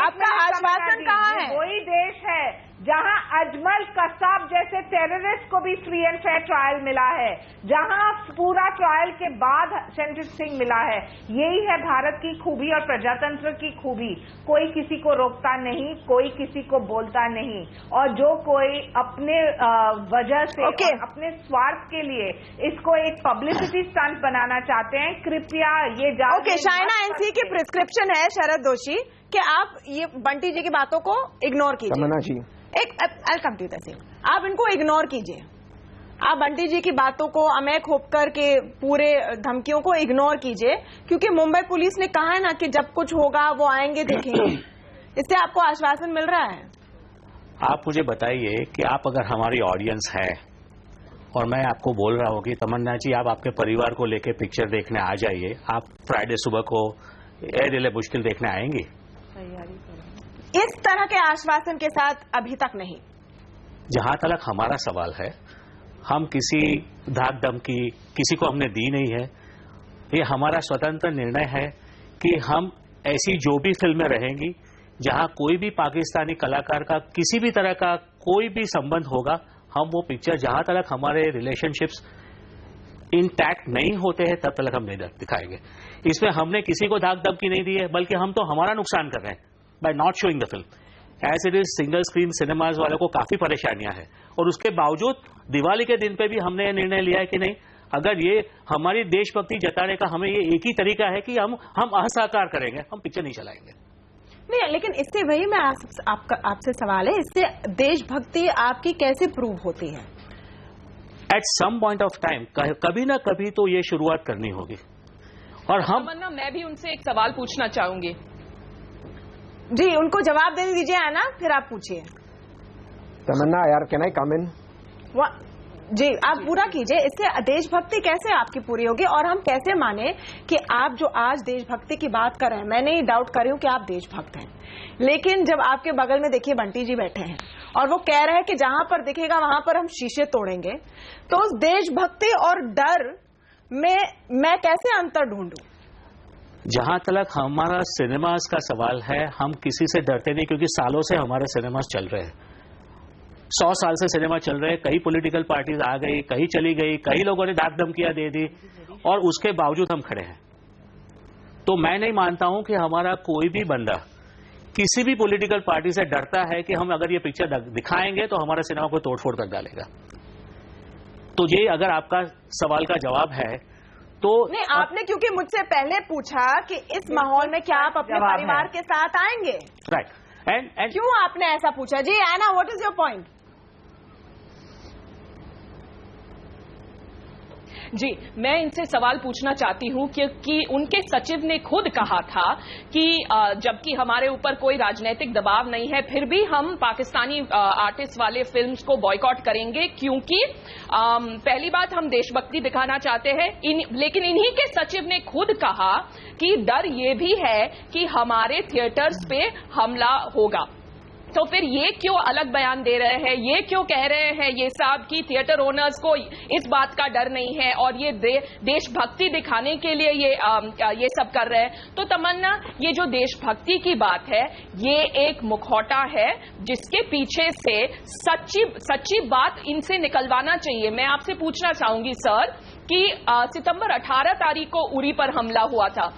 आपका आश्वासन कहाँ है? वही देश है जहां अजमल कसाब जैसे टेररिस्ट को भी फ्री एंड फेयर ट्रायल मिला है, जहां पूरा ट्रायल के बाद सेंटेंसिंग मिला है। यही है भारत की खूबी और प्रजातंत्र की खूबी। कोई किसी को रोकता नहीं, कोई किसी को बोलता नहीं, और जो कोई अपने वजह से अपने स्वार्थ के लिए इसको एक पब्लिसिटी स्टंट बनाना चाहते हैं, कृपया ये जान शाइना एनसी की प्रिस्क्रिप्शन है शरद दोषी कि आप ये बंटी जी की बातों को इग्नोर कीजिए। तमन्ना जी I'll come to this. आप इनको इग्नोर कीजिए, आप बंटी जी की बातों को, अमेय खोपकर के पूरे धमकियों को इग्नोर कीजिए, क्योंकि मुंबई पुलिस ने कहा है ना कि जब कुछ होगा वो आएंगे देखेंगे। इससे आपको आश्वासन मिल रहा है? आप मुझे बताइए कि आप अगर हमारी ऑडियंस है और मैं आपको बोल रहा हूं कि तमन्ना जी आप आपके परिवार को लेके पिक्चर देखने आ जाइए, आप फ्राइडे सुबह को ए दिल है मुश्किल देखने आएंगी? इस तरह के आश्वासन के साथ अभी तक नहीं। जहां तक हमारा सवाल है, हम किसी धाक धमकी किसी को हमने दी नहीं है। ये हमारा स्वतंत्र निर्णय है कि हम ऐसी जो भी फिल्में रहेंगी जहां कोई भी पाकिस्तानी कलाकार का किसी भी तरह का कोई भी संबंध होगा, हम वो पिक्चर जहां तक हमारे रिलेशनशिप्स इंटैक्ट नहीं होते हैं तब तक हम नहीं दिखाएंगे। इसमें हमने किसी को धाक धमकी नहीं दी है, बल्कि हम तो हमारा नुकसान कर रहे हैं by not showing the film. As it is single screen cinemas वालों को काफी परेशानियां हैं, और उसके बावजूद दिवाली के दिन पे भी हमने ये निर्णय लिया है कि नहीं, अगर ये हमारी देशभक्ति जताने का हमें ये एक ही तरीका है कि हम असहकार करेंगे, हम पिक्चर नहीं चलाएंगे। नहीं, लेकिन इससे वही मैं आपसे सवाल है, इससे देशभक्ति आपकी कैसे प्रूव होती है? At some point of time कभी ना कभी तो ये शुरुआत करनी होगी। और हम मैं भी उनसे एक सवाल पूछना चाहूंगी। जी, उनको जवाब देने दीजिए आना, फिर आप पूछिए। तमन्ना यार, कैन आई कम इन? जी, आप पूरा कीजिए। इससे देशभक्ति कैसे आपकी पूरी होगी, और हम कैसे माने कि आप जो आज देशभक्ति की बात कर रहे हैं, मैं नहीं डाउट कर रही हूं कि आप देशभक्त हैं, लेकिन जब आपके बगल में देखिए बंटी जी बैठे हैं और वो कह रहे हैं कि जहां पर दिखेगा वहां पर हम शीशे तोड़ेंगे, तो उस देशभक्ति और डर में मैं कैसे अंतर ढूंढूं? जहां तक हमारा सिनेमास का सवाल है, हम किसी से डरते नहीं, क्योंकि सालों से हमारे सिनेमास चल रहे हैं। 100 साल से सिनेमा चल रहे हैं। कई पॉलिटिकल पार्टीज आ गई, कहीं चली गई, कई लोगों ने दाग धमकियां दे दी, और उसके बावजूद हम खड़े हैं। तो मैं नहीं मानता हूं कि हमारा कोई भी बंदा किसी भी पॉलिटिकल पार्टी से डरता है कि हम अगर ये पिक्चर दिखाएंगे तो हमारा सिनेमा को तोड़फोड़ कर डालेगा। तो ये अगर आपका सवाल का जवाब है तो नहीं, आपने क्योंकि मुझसे पहले पूछा कि इस माहौल में क्या आप अपने परिवार के साथ आएंगे, राइट, एंड क्यों आपने ऐसा पूछा? जी एना, व्हाट इज योर पॉइंट? जी, मैं इनसे सवाल पूछना चाहती हूं कि उनके सचिव ने खुद कहा था कि जबकि हमारे ऊपर कोई राजनीतिक दबाव नहीं है, फिर भी हम पाकिस्तानी आर्टिस्ट वाले फिल्म्स को बॉयकॉट करेंगे, क्योंकि पहली बात हम देशभक्ति दिखाना चाहते हैं। लेकिन इन्हीं के सचिव ने खुद कहा कि डर ये भी है कि हमारे थिएटर्स पे हमला होगा। तो फिर ये क्यों अलग बयान दे रहे हैं, ये क्यों कह रहे हैं ये साहब कि थिएटर ओनर्स को इस बात का डर नहीं है और ये देशभक्ति दिखाने के लिए ये सब कर रहे हैं? तो तमन्ना, ये जो देशभक्ति की बात है, ये एक मुखौटा है जिसके पीछे से सच्ची बात इनसे निकलवाना चाहिए। मैं आपसे पूछना चाहूंगी सर कि सितंबर 18 तारीख को उरी पर हमला हुआ था,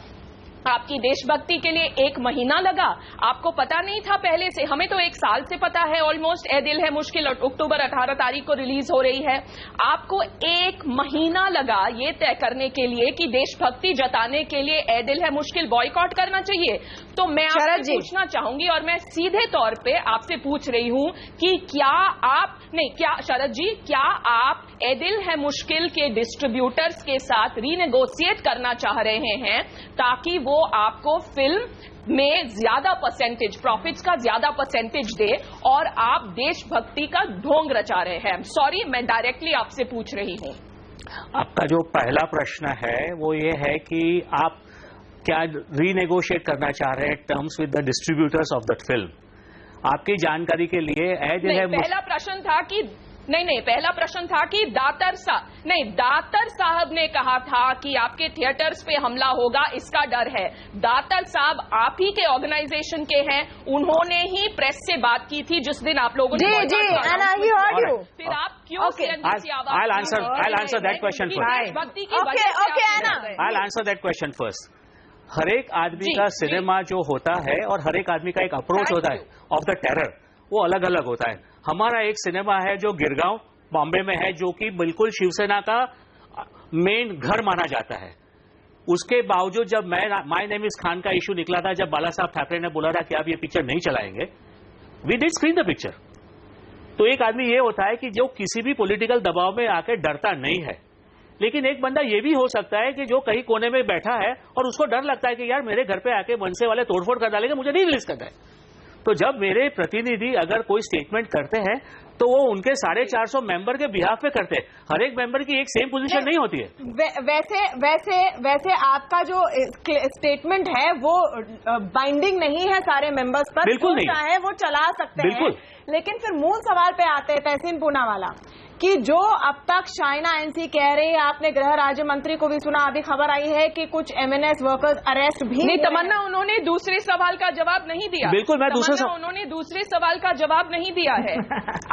आपकी देशभक्ति के लिए 1 महीना लगा? आपको पता नहीं था पहले से? हमें तो 1 साल से पता है ऑलमोस्ट। ए दिल है मुश्किल अक्टूबर 18 तारीख को रिलीज हो रही है। आपको 1 महीना लगा ये तय करने के लिए कि देशभक्ति जताने के लिए ए दिल है मुश्किल बॉयकॉट करना चाहिए। तो मैं आपसे पूछना चाहूंगी, और मैं सीधे तौर पे आपसे पूछ रही हूं कि शरद जी, क्या आप ए दिल है मुश्किल के डिस्ट्रीब्यूटर्स के साथ रीनेगोशिएट करना चाह रहे हैं ताकि वो आपको फिल्म में ज्यादा परसेंटेज, प्रॉफिट्स का ज्यादा परसेंटेज दे, और आप देशभक्ति का ढोंग रचा रहे हैं? सॉरी, मैं डायरेक्टली आपसे पूछ रही हूं। आपका जो पहला प्रश्न है वो ये है कि आप क्या रीनेगोशिएट करना चाह रहे हैं terms with the distributors of that film? आपकी जानकारी के लिए पहला प्रश्न था कि नहीं, पहला प्रश्न था कि दातर साहब ने कहा था कि आपके थिएटर्स पे हमला होगा, इसका डर है। दातर साहब आप ही के ऑर्गेनाइजेशन के हैं, उन्होंने ही प्रेस से बात की थी जिस दिन आप लोगों ने फिर आप क्यों CNBC आवाज I'll answer that question first. भक्ति की वजह I'll answer that question first. हर एक आदमी का सिनेमा जो होता है और हर एक आदमी का एक अप्रोच होता है ऑफ द टेरर, वो अलग अलग होता है। हमारा एक सिनेमा है जो गिरगांव बॉम्बे में है, जो कि बिल्कुल शिवसेना का मेन घर माना जाता है। उसके बावजूद जब माय नेम इज खान का इशू निकला था, जब बाला साहब ठाकरे ने बोला था कि आप ये पिक्चर नहीं चलाएंगे, we did screen the picture. तो एक आदमी ये होता है कि जो किसी भी पॉलिटिकल दबाव में आके डरता नहीं है, लेकिन एक बंदा ये भी हो सकता है कि जो कहीं कोने में बैठा है और उसको डर लगता है कि यार मेरे घर पे आके मनसे वाले तोड़फोड़ कर डालेंगे, मुझे नहीं रिलीज करना है। तो जब मेरे प्रतिनिधि अगर कोई स्टेटमेंट करते हैं तो वो उनके 450 मेंबर के बिहाफ पे करते हैं। हर एक मेंबर की एक सेम पोजीशन नहीं होती है। वैसे आपका जो स्टेटमेंट है वो बाइंडिंग नहीं है सारे मेंबर्स पर, बिल्कुल नहीं, चाहे वो चला सकते हैं। लेकिन फिर मूल सवाल पे आते हैं तहसीन पूनावाला कि जो अब तक शाइना एनसी कह रही है, आपने गृह राज्य मंत्री को भी सुना, अभी खबर आई है कि कुछ MNS वर्कर्स अरेस्ट भी नहीं। तमन्ना उन्होंने दूसरे सवाल का जवाब नहीं दिया। बिल्कुल, मैं उन्होंने दूसरे सवाल का जवाब नहीं दिया है।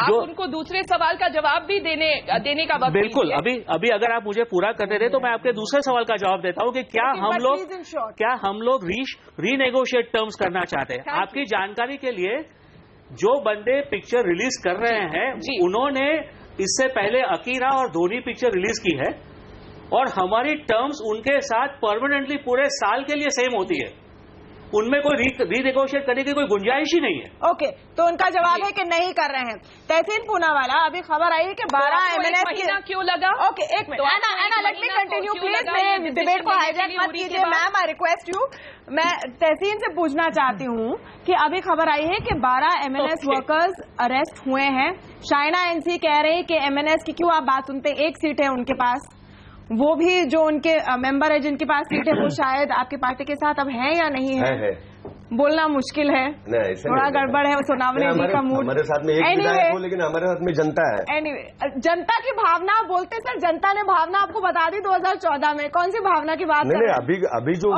आप उनको दूसरे सवाल का जवाब भी देने का वक्त बिल्कुल। अभी अगर आप मुझे पूरा करने दें तो मैं आपके दूसरे सवाल का जवाब देता हूं कि क्या हम लोग रीनेगोशिएट टर्म्स करना चाहते हैं। आपकी जानकारी के लिए, जो बंदे पिक्चर रिलीज कर रहे हैं उन्होंने इससे पहले अकीरा और धोनी पिक्चर रिलीज की है और हमारी टर्म्स उनके साथ परमानेंटली पूरे साल के लिए सेम होती है। उनमें कोई रीनेगोशिएट करने की कोई गुंजाइश ही नहीं है। ओके, तो उनका जवाब है कि नहीं कर रहे हैं। तहसीन पूनावाला, अभी खबर आई है कि 12 MNS महीना क्यों लगा? ओके, एक मिनट, एना लेट मी कंटिन्यू प्लीज। मैं डिबेट को हाईजैक मत कीजिए मैम, आई रिक्वेस्ट यू। मैं तहसीन से पूछना चाहती हूँ कि अभी खबर आई है कि 12 MNS वर्कर्स अरेस्ट हुए हैं। शाइना एनसी कह रही है कि MNS की क्यों आप बात सुनते, एक सीट है उनके पास, वो भी जो उनके मेंबर है जिनके पास सीट है वो शायद आपकी पार्टी के साथ अब है या नहीं है। बोलना मुश्किल है, थोड़ा गड़बड़ है सोनावली जी का मूड। हमारे साथ में एक विधायक हो, लेकिन हमारे साथ में जनता है। एनीवे, जनता की भावना बोलते सर, जनता ने भावना आपको बता दी 2014 में, कौन सी भावना की बात नहीं, अभी जो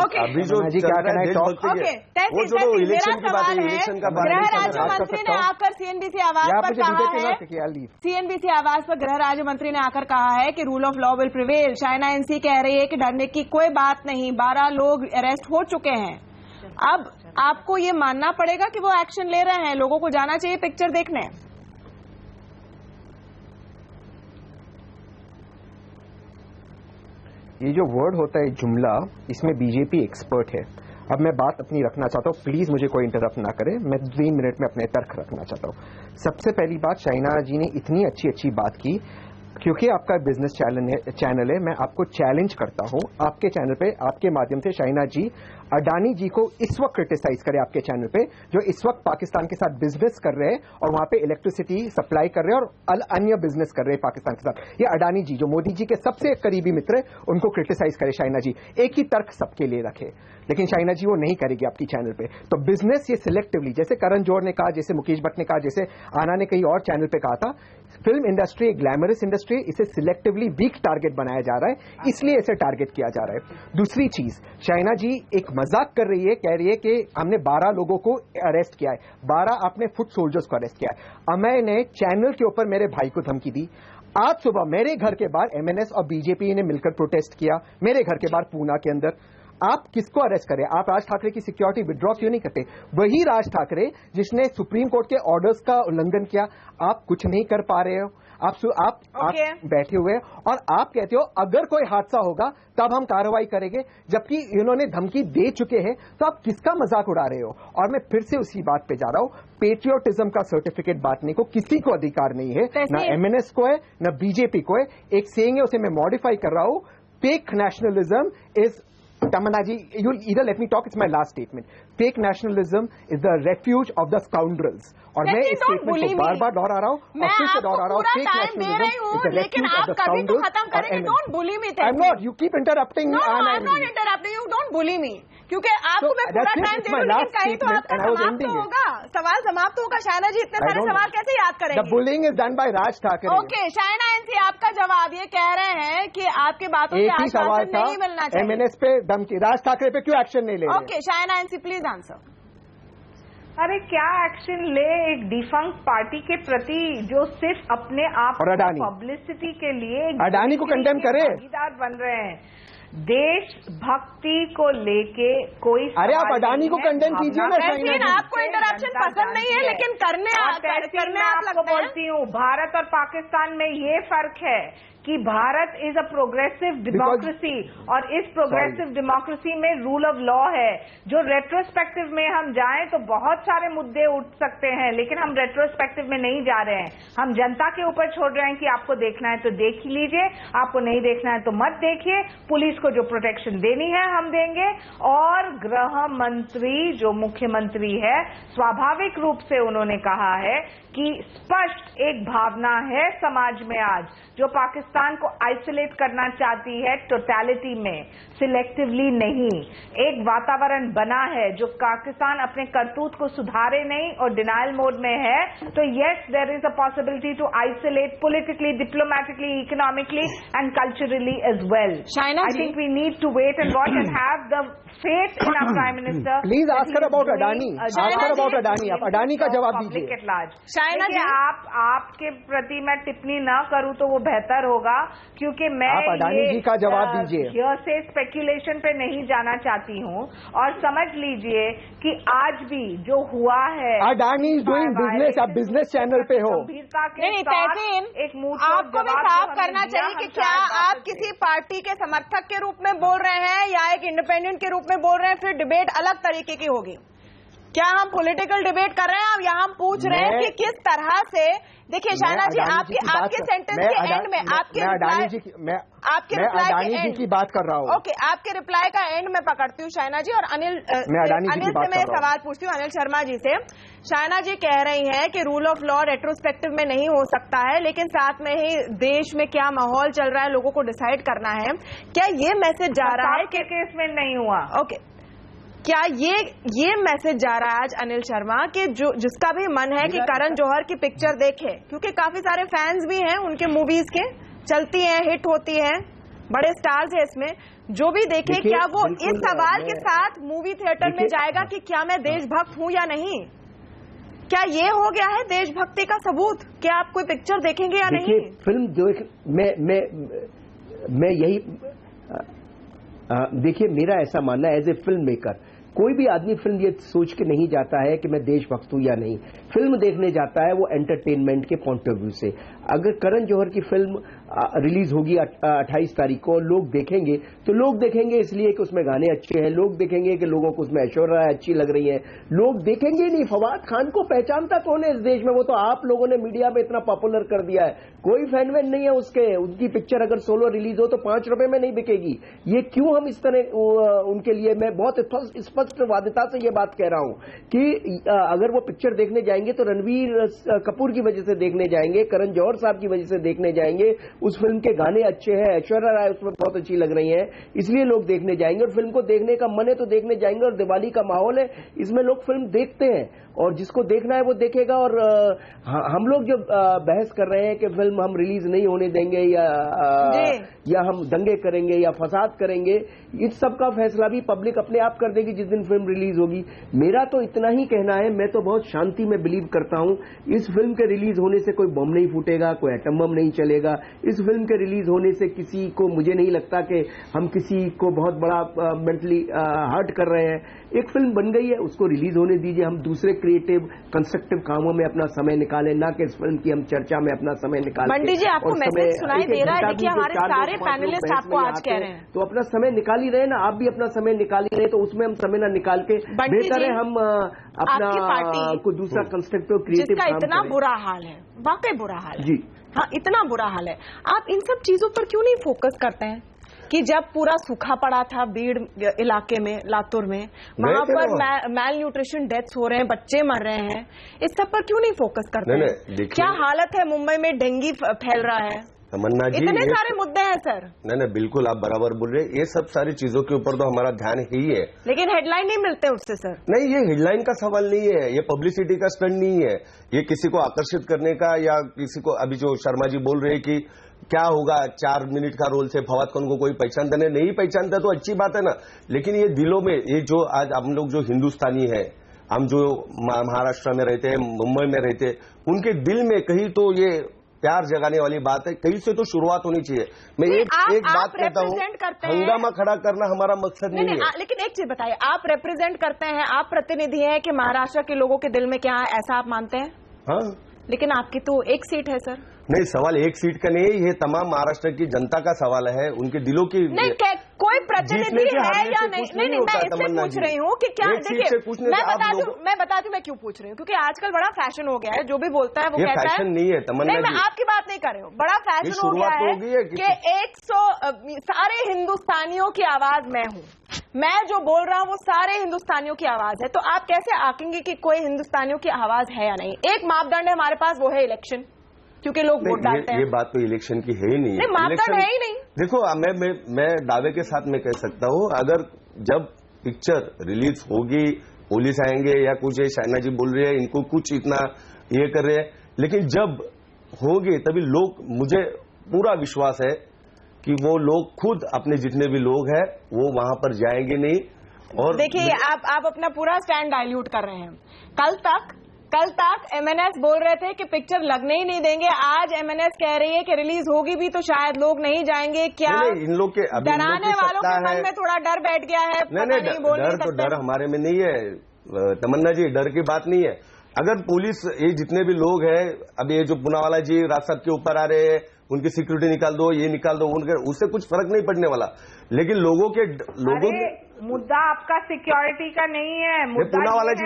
इलेक्शन की बात है, इलेक्शन का गृह राज्य मंत्री ने आकर CNBC आवाज पर कहा है, CNBC आवाज पर गृह राज्य मंत्री ने आकर कहा है कि rule of law will prevail. Shaina NC कह रही है कि डरने की कोई बात नहीं, 12 लोग अरेस्ट हो चुके हैं। अब आपको ये मानना पड़ेगा कि वो एक्शन ले रहे हैं, लोगों को जाना चाहिए पिक्चर देखने। ये जो वर्ड होता है जुमला, इसमें बीजेपी एक्सपर्ट है। अब मैं बात अपनी रखना चाहता हूँ, प्लीज मुझे कोई इंटरप्ट ना करे, मैं 3 मिनट में अपने तर्क रखना चाहता हूँ। सबसे पहली बात, शाइना जी ने इतनी अच्छी बात की, क्योंकि आपका बिजनेस चैनल है, मैं आपको चैलेंज करता हूं आपके चैनल पे, आपके माध्यम से शाइना जी अडानी जी को इस वक्त क्रिटिसाइज करें आपके चैनल पे, जो इस वक्त पाकिस्तान के साथ बिजनेस कर रहे हैं और वहां पे इलेक्ट्रिसिटी सप्लाई कर रहे हैं और अन्य बिजनेस कर रहे हैं पाकिस्तान के साथ। ये अडानी जी जो मोदी जी के सबसे करीबी मित्र है, उनको क्रिटिसाइज करे शाइना जी। एक ही तर्क सबके लिए रखे, लेकिन शाइना जी वो नहीं करेगी आपकी चैनल पे। तो बिजनेस ये सिलेक्टिवली, जैसे करण जौहर ने कहा, जैसे मुकेश भट्ट ने कहा, जैसे आना ने कहीं और चैनल पे कहा था, फिल्म इंडस्ट्री एक ग्लैमरस इंडस्ट्री, इसे सिलेक्टिवली वीक टारगेट बनाया जा रहा है, इसलिए इसे टारगेट किया जा रहा है। दूसरी चीज, शाइना जी एक मजाक कर रही है, कह रही है कि हमने 12 लोगों को अरेस्ट किया है, 12 आपने फुट सोल्जर्स को अरेस्ट किया है। अमय ने चैनल के ऊपर मेरे भाई को धमकी दी। आज सुबह मेरे घर के बाहर MNS और बीजेपी ने मिलकर प्रोटेस्ट किया, मेरे घर के बाहर पूना के अंदर। आप किसको अरेस्ट करें? आप राज ठाकरे की सिक्योरिटी विड्रॉ क्यों नहीं करते? वही राज ठाकरे जिसने सुप्रीम कोर्ट के ऑर्डर्स का उल्लंघन किया, आप कुछ नहीं कर पा रहे हो। आप बैठे हुए और आप कहते हो अगर कोई हादसा होगा तब हम कार्रवाई करेंगे, जबकि इन्होंने धमकी दे चुके हैं, तो आप किसका मजाक उड़ा रहे हो? और मैं फिर से उसी बात पे जा रहा हूं, पेट्रियोटिज्म का सर्टिफिकेट बांटने को किसी को अधिकार नहीं है, ना MNS को है, ना बीजेपी को है। एक सेइंग है, उसे मैं मॉडिफाई कर रहा हूं, fake nationalism is, Tamanna ji, you'll either let me talk, it's my last statement. Fake nationalism is the refuge of the scoundrels. और मैं इस स्टेटमेंट को बार-बार दोहरा रहा हूँ और फिर से दोहरा रहा हूँ, fake nationalism is the refuge of the scoundrels. खत्म करेंगे, don't bully me. I'm not, you keep interrupting me. No, I'm not interrupting you, don't bully me. क्योंकि आपको मैं पूरा टाइम दे दूं, लेकिन कहीं तो आपका समाप्त होगा, सवाल समाप्त होगा। शायना जी इतने सारे सवाल कैसे याद करेंगे? The bullying is done by Raj Thakre. Okay, Shaina NC, आपका जवाब ये कह रहे हैं कि आपके बातों से आश्वासन नहीं मिलना चाहिए। MNS पे धमकी, राज ठाकरे पे क्यों एक्शन नहीं ले रहे? Okay, Shaina NC please answer. अरे क्या एक्शन ले एक डिफंक्ट पार्टी के प्रति जो सिर्फ अपने आप पब्लिसिटी के लिए अडानी को कंडेम करे, भागीदार बन रहे हैं। देशभक्ति को लेके कोई, अरे आप अडानी को कंडेम कीजिए ना। आपको इंटरप्शन पसंद नहीं है, लेकिन करने आपको बोलती हूँ, भारत और पाकिस्तान में ये फर्क है कि Bharat is a progressive democracy और इस प्रोग्रेसिव डेमोक्रेसी में रूल ऑफ लॉ है। जो रेट्रोस्पेक्टिव में हम जाएं तो बहुत सारे मुद्दे उठ सकते हैं, लेकिन हम रेट्रोस्पेक्टिव में नहीं जा रहे हैं। हम जनता के ऊपर छोड़ रहे हैं कि आपको देखना है तो देख ही लीजिए, आपको नहीं देखना है तो मत देखिए। पुलिस को जो प्रोटेक्शन देनी है हम देंगे, और गृह मंत्री जो मुख्यमंत्री है, स्वाभाविक रूप से उन्होंने कहा है कि स्पष्ट एक भावना है समाज में आज जो पाकिस्तान को आइसोलेट करना चाहती है, टोटलिटी में, सिलेक्टिवली नहीं। एक वातावरण बना है जो पाकिस्तान अपने करतूत को सुधारे नहीं और डिनायल मोड में है, तो yes there is a possibility to isolate politically, diplomatically, economically and culturally as well. I think we need to wait and watch and have the faith in our Prime Minister. Please ask her about Adani. Ask her about Adani. आप अडानी का जवाब दीजिए। शायना जी, आपके प्रति मैं टिप्पणी न करूं तो वो बेहतर होगा, क्योंकि मैं आप अडानी जी का जवाब दीजिए। से स्पेकुलेशन पे नहीं जाना चाहती हूँ, और समझ लीजिए कि आज भी जो हुआ है, अडानी इज डूइंग बिजनेस, आप बिजनेस चैनल पे हो। गंभीरता के साथ एक मुंह आपको भी साफ करना चाहिए कि क्या आप किसी पार्टी के समर्थक के रूप में बोल रहे हैं या एक इंडिपेंडेंट के रूप में बोल रहे हैं, फिर डिबेट अलग तरीके की होगी। क्या हम पॉलिटिकल डिबेट कर रहे हैं? यहाँ हम पूछ रहे हैं कि किस तरह से, देखिए शायना जी, आपके सेंटेंस के एंड में आपके अडानी जी की बात कर रहा हूँ। ओके, आपके रिप्लाई का एंड में पकड़ती हूँ शायना जी, और अनिल से मैं सवाल पूछती हूँ, अनिल शर्मा जी से। शायना जी कह रही हैं कि रूल ऑफ लॉ रेट्रोस्पेक्टिव में नहीं हो सकता है, लेकिन साथ में ही देश में क्या माहौल चल रहा है लोगों को डिसाइड करना है। क्या ये मैसेज जा रहा है कि केस में नहीं हुआ? ओके, क्या ये मैसेज जा रहा है आज अनिल शर्मा कि जिसका भी मन है कि करण जौहर की पिक्चर देखे, क्योंकि काफी सारे फैंस भी हैं उनके मूवीज के, चलती हैं, हिट होती हैं, बड़े स्टार्स हैं इसमें, जो भी देखे, क्या वो इस सवाल के साथ मूवी थिएटर में जाएगा कि क्या मैं देशभक्त हूं या नहीं? क्या ये हो गया है देशभक्ति का सबूत? क्या आप कोई पिक्चर देखेंगे या नहीं? फिल्म जो मैं यही देखिए, मेरा ऐसा मानना है एज ए फिल्म मेकर, कोई भी आदमी फिल्म ये सोच के नहीं जाता है कि मैं देशभक्त हूं या नहीं। फिल्म देखने जाता है वो एंटरटेनमेंट के पॉइंट ऑफ व्यू से। अगर करण जौहर की फिल्म रिलीज होगी 28 तारीख को, लोग देखेंगे तो लोग देखेंगे इसलिए कि उसमें गाने अच्छे हैं, लोग देखेंगे कि लोगों को उसमें ऐश्वर्या राय अच्छी लग रही है, लोग देखेंगे नहीं फवाद खान को पहचानता कौन है इस देश में, वो तो आप लोगों ने मीडिया में इतना पॉपुलर कर दिया है, कोई फैन वैन नहीं है उसके। उनकी पिक्चर अगर सोलो रिलीज हो तो 5 रुपए में नहीं बिकेगी। ये क्यों हम इस तरह उनके लिए, मैं बहुत स्पष्ट वादिता से ये बात कह रहा हूं कि अगर वो पिक्चर देखने जाएंगे तो रणवीर कपूर की वजह से देखने जाएंगे, करण जौहर साहब की वजह से देखने जाएंगे, उस फिल्म के गाने अच्छे हैं, ऐश्वर्या राय उसमें बहुत अच्छी लग रही हैं, इसलिए लोग देखने जाएंगे। और फिल्म को देखने का मन है तो देखने जाएंगे, और दिवाली का माहौल है, इसमें लोग फिल्म देखते हैं, और जिसको देखना है वो देखेगा। और हम लोग जो बहस कर रहे हैं कि फिल्म हम रिलीज नहीं होने देंगे या हम दंगे करेंगे या फसाद करेंगे, इस सब का फैसला भी पब्लिक अपने आप कर देगी जिस दिन फिल्म रिलीज होगी। मेरा तो इतना ही कहना है, मैं तो बहुत शांति में बिलीव करता हूं, इस फिल्म के रिलीज होने से कोई बम नहीं फूटेगा, कोई एटम बम नहीं चलेगा। इस फिल्म के रिलीज होने से किसी को, मुझे नहीं लगता कि हम किसी को बहुत बड़ा मेंटली हर्ट कर रहे हैं। एक फिल्म बन गई है, उसको रिलीज होने दीजिए, हम दूसरे क्रिएटिव कंस्ट्रक्टिव कामों में अपना समय निकालें, ना कि इस फिल्म की हम चर्चा में अपना समय निकालें। बंटी जी, आपको मैसेज सुनाई दे रहा है कि हमारे सारे पैनलिस्ट आपको आज कह रहे हैं, तो अपना समय निकाल ही रहे ना, आप भी अपना समय निकाल ही रहे, तो उसमें हम समय ना निकाल के बेहतर है हम अपना कोई दूसरा कंस्ट्रक्टिव क्रिएटिव काम इतना बुरा हाल है, वाकई बुरा हाल है जी, हाँ इतना बुरा हाल है। आप इन सब चीजों पर क्यों नहीं फोकस करते हैं कि जब पूरा सूखा पड़ा था बीड़ इलाके में, लातूर में, वहां पर मैल न्यूट्रिशन डेथ्स हो रहे हैं, बच्चे मर रहे हैं, इस सब पर क्यों नहीं फोकस करते हैं? क्या हालत है मुंबई में, डेंगू फैल रहा है, तमन्ना जी, इतने सारे मुद्दे हैं सर। नहीं, बिल्कुल आप बराबर बोल रहे हैं। ये सब सारी चीजों के ऊपर तो हमारा ध्यान ही है, लेकिन हेडलाइन नहीं मिलते उससे सर। नहीं, ये हेडलाइन का सवाल नहीं है, ये पब्लिसिटी का स्टंट नहीं है, ये किसी को आकर्षित करने का, या किसी को, अभी जो शर्मा जी बोल रहे हैं कि क्या होगा 4 मिनट का रोल से फवाद खान को कोई पहचानता नहीं पहचानता तो अच्छी बात है ना, लेकिन ये दिलों में, ये जो आज हम लोग जो हिंदुस्तानी है, हम जो महाराष्ट्र में रहते हैं, मुंबई में रहते हैं, उनके दिल में कहीं तो ये प्यार जगाने वाली बात है, कहीं से तो शुरुआत होनी चाहिए। मैं एक बात कहता हूँ, हंगामा खड़ा करना हमारा मकसद नहीं है। लेकिन एक चीज बताइए, आप रिप्रेजेंट करते हैं, आप प्रतिनिधि हैं कि महाराष्ट्र के लोगों के दिल में क्या है, ऐसा आप मानते हैं? हाँ, लेकिन आपकी तो एक सीट है सर। नहीं, सवाल एक सीट का नहीं है, ये तमाम महाराष्ट्र की जनता का सवाल है, उनके दिलों की। नहीं, कोई प्रतिनिधि है या नहीं? नहीं, मैं इससे पूछ रही हूँ कि क्या, देखिए मैं बताती हूँ मैं क्यों पूछ रही हूँ, क्योंकि आजकल बड़ा फैशन हो गया है, जो भी बोलता है वो कहता है। फैशन नहीं है तमन्ना जी, मैं आपकी बात नहीं कर रही हूँ, बड़ा फैशन हो गया है कि 100 सारे हिंदुस्तानियों की आवाज मैं हूँ, मैं जो बोल रहा हूँ वो सारे हिंदुस्तानियों की आवाज है। तो आप कैसे आकेंगे कि कोई हिंदुस्तानियों की आवाज है या नहीं? एक मापदंड है हमारे पास, वो है इलेक्शन, क्योंकि लोग वोट डालते हैं। ये बात तो इलेक्शन की है ही नहीं, मापदंड है ही नहीं। देखो, मैं दावे के साथ में कह सकता हूँ, अगर जब पिक्चर रिलीज होगी, पुलिस आएंगे या कुछ, शाइना जी बोल रही है इनको कुछ इतना ये कर रहे हैं, लेकिन जब होगी तभी लोग, मुझे पूरा विश्वास है कि वो लोग खुद, अपने जितने भी लोग हैं वो वहां पर जाएंगे नहीं। और देखिए, आप अपना पूरा स्टैंड डाइल्यूट कर रहे हैं। कल तक एमएनएस बोल रहे थे कि पिक्चर लगने ही नहीं देंगे, आज एमएनएस कह रही है कि रिलीज होगी भी तो शायद लोग नहीं जाएंगे। क्या इन लोग के डराने वालों के मन में थोड़ा डर बैठ गया है? नहीं, डर हमारे में नहीं है तमन्ना जी, डर की बात नहीं है। अगर पुलिस, ये जितने भी लोग हैं, अब ये जो पुनावाला जी राज साहब के ऊपर आ रहे हैं, उनकी सिक्योरिटी निकाल दो, ये निकाल दो, उनके उससे कुछ फर्क नहीं पड़ने वाला, लेकिन लोगों के मुद्दा आपका सिक्योरिटी का नहीं है, पुनावाला जी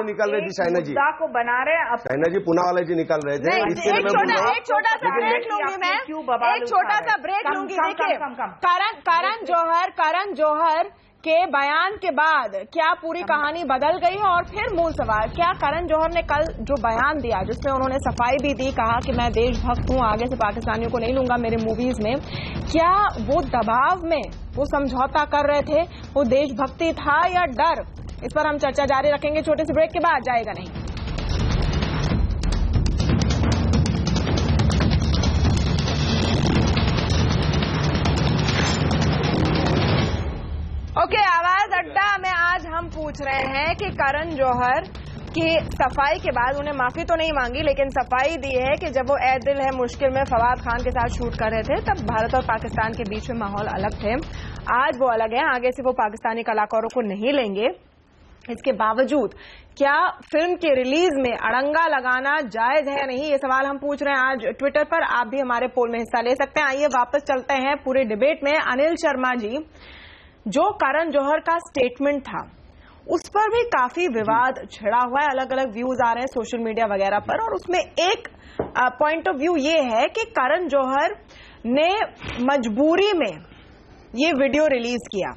निकाल रहे थे, शाइना जी मुद्दा को बना रहे हैं, शाइना जी पुनावाला जी निकाल रहे थे। एक छोटा सा ब्रेक लूंगी मैं, एक छोटा सा ब्रेक लूंगी। देखिए, करण जौहर के बयान के बाद क्या पूरी कहानी बदल गई है? और फिर मूल सवाल, क्या करण जौहर ने कल जो बयान दिया, जिसमें उन्होंने सफाई भी दी, कहा कि मैं देशभक्त हूं, आगे से पाकिस्तानियों को नहीं लूंगा मेरे मूवीज में, क्या वो दबाव में वो समझौता कर रहे थे, वो देशभक्ति था या डर? इस पर हम चर्चा जारी रखेंगे छोटे से ब्रेक के बाद, जाएगा नहीं। ओके, आवाज अड्डा में आज हम पूछ रहे हैं कि करण जौहर की सफाई के बाद, उन्हें माफी तो नहीं मांगी लेकिन सफाई दी है कि जब वो ए दिल है मुश्किल में फवाद खान के साथ शूट कर रहे थे, तब भारत और पाकिस्तान के बीच में माहौल अलग थे, आज वो अलग है, आगे से वो पाकिस्तानी कलाकारों को नहीं लेंगे। इसके बावजूद क्या फिल्म के रिलीज में अड़ंगा लगाना जायज है या नहीं, ये सवाल हम पूछ रहे हैं आज ट्विटर पर। आप भी हमारे पोल में हिस्सा ले सकते हैं। आइए वापस चलते हैं पूरे डिबेट में। अनिल शर्मा जी, जो करण जौहर का स्टेटमेंट था उस पर भी काफी विवाद छिड़ा हुआ है, अलग अलग व्यूज आ रहे हैं सोशल मीडिया वगैरह पर, और उसमें एक पॉइंट ऑफ व्यू ये है कि करण जौहर ने मजबूरी में ये वीडियो रिलीज किया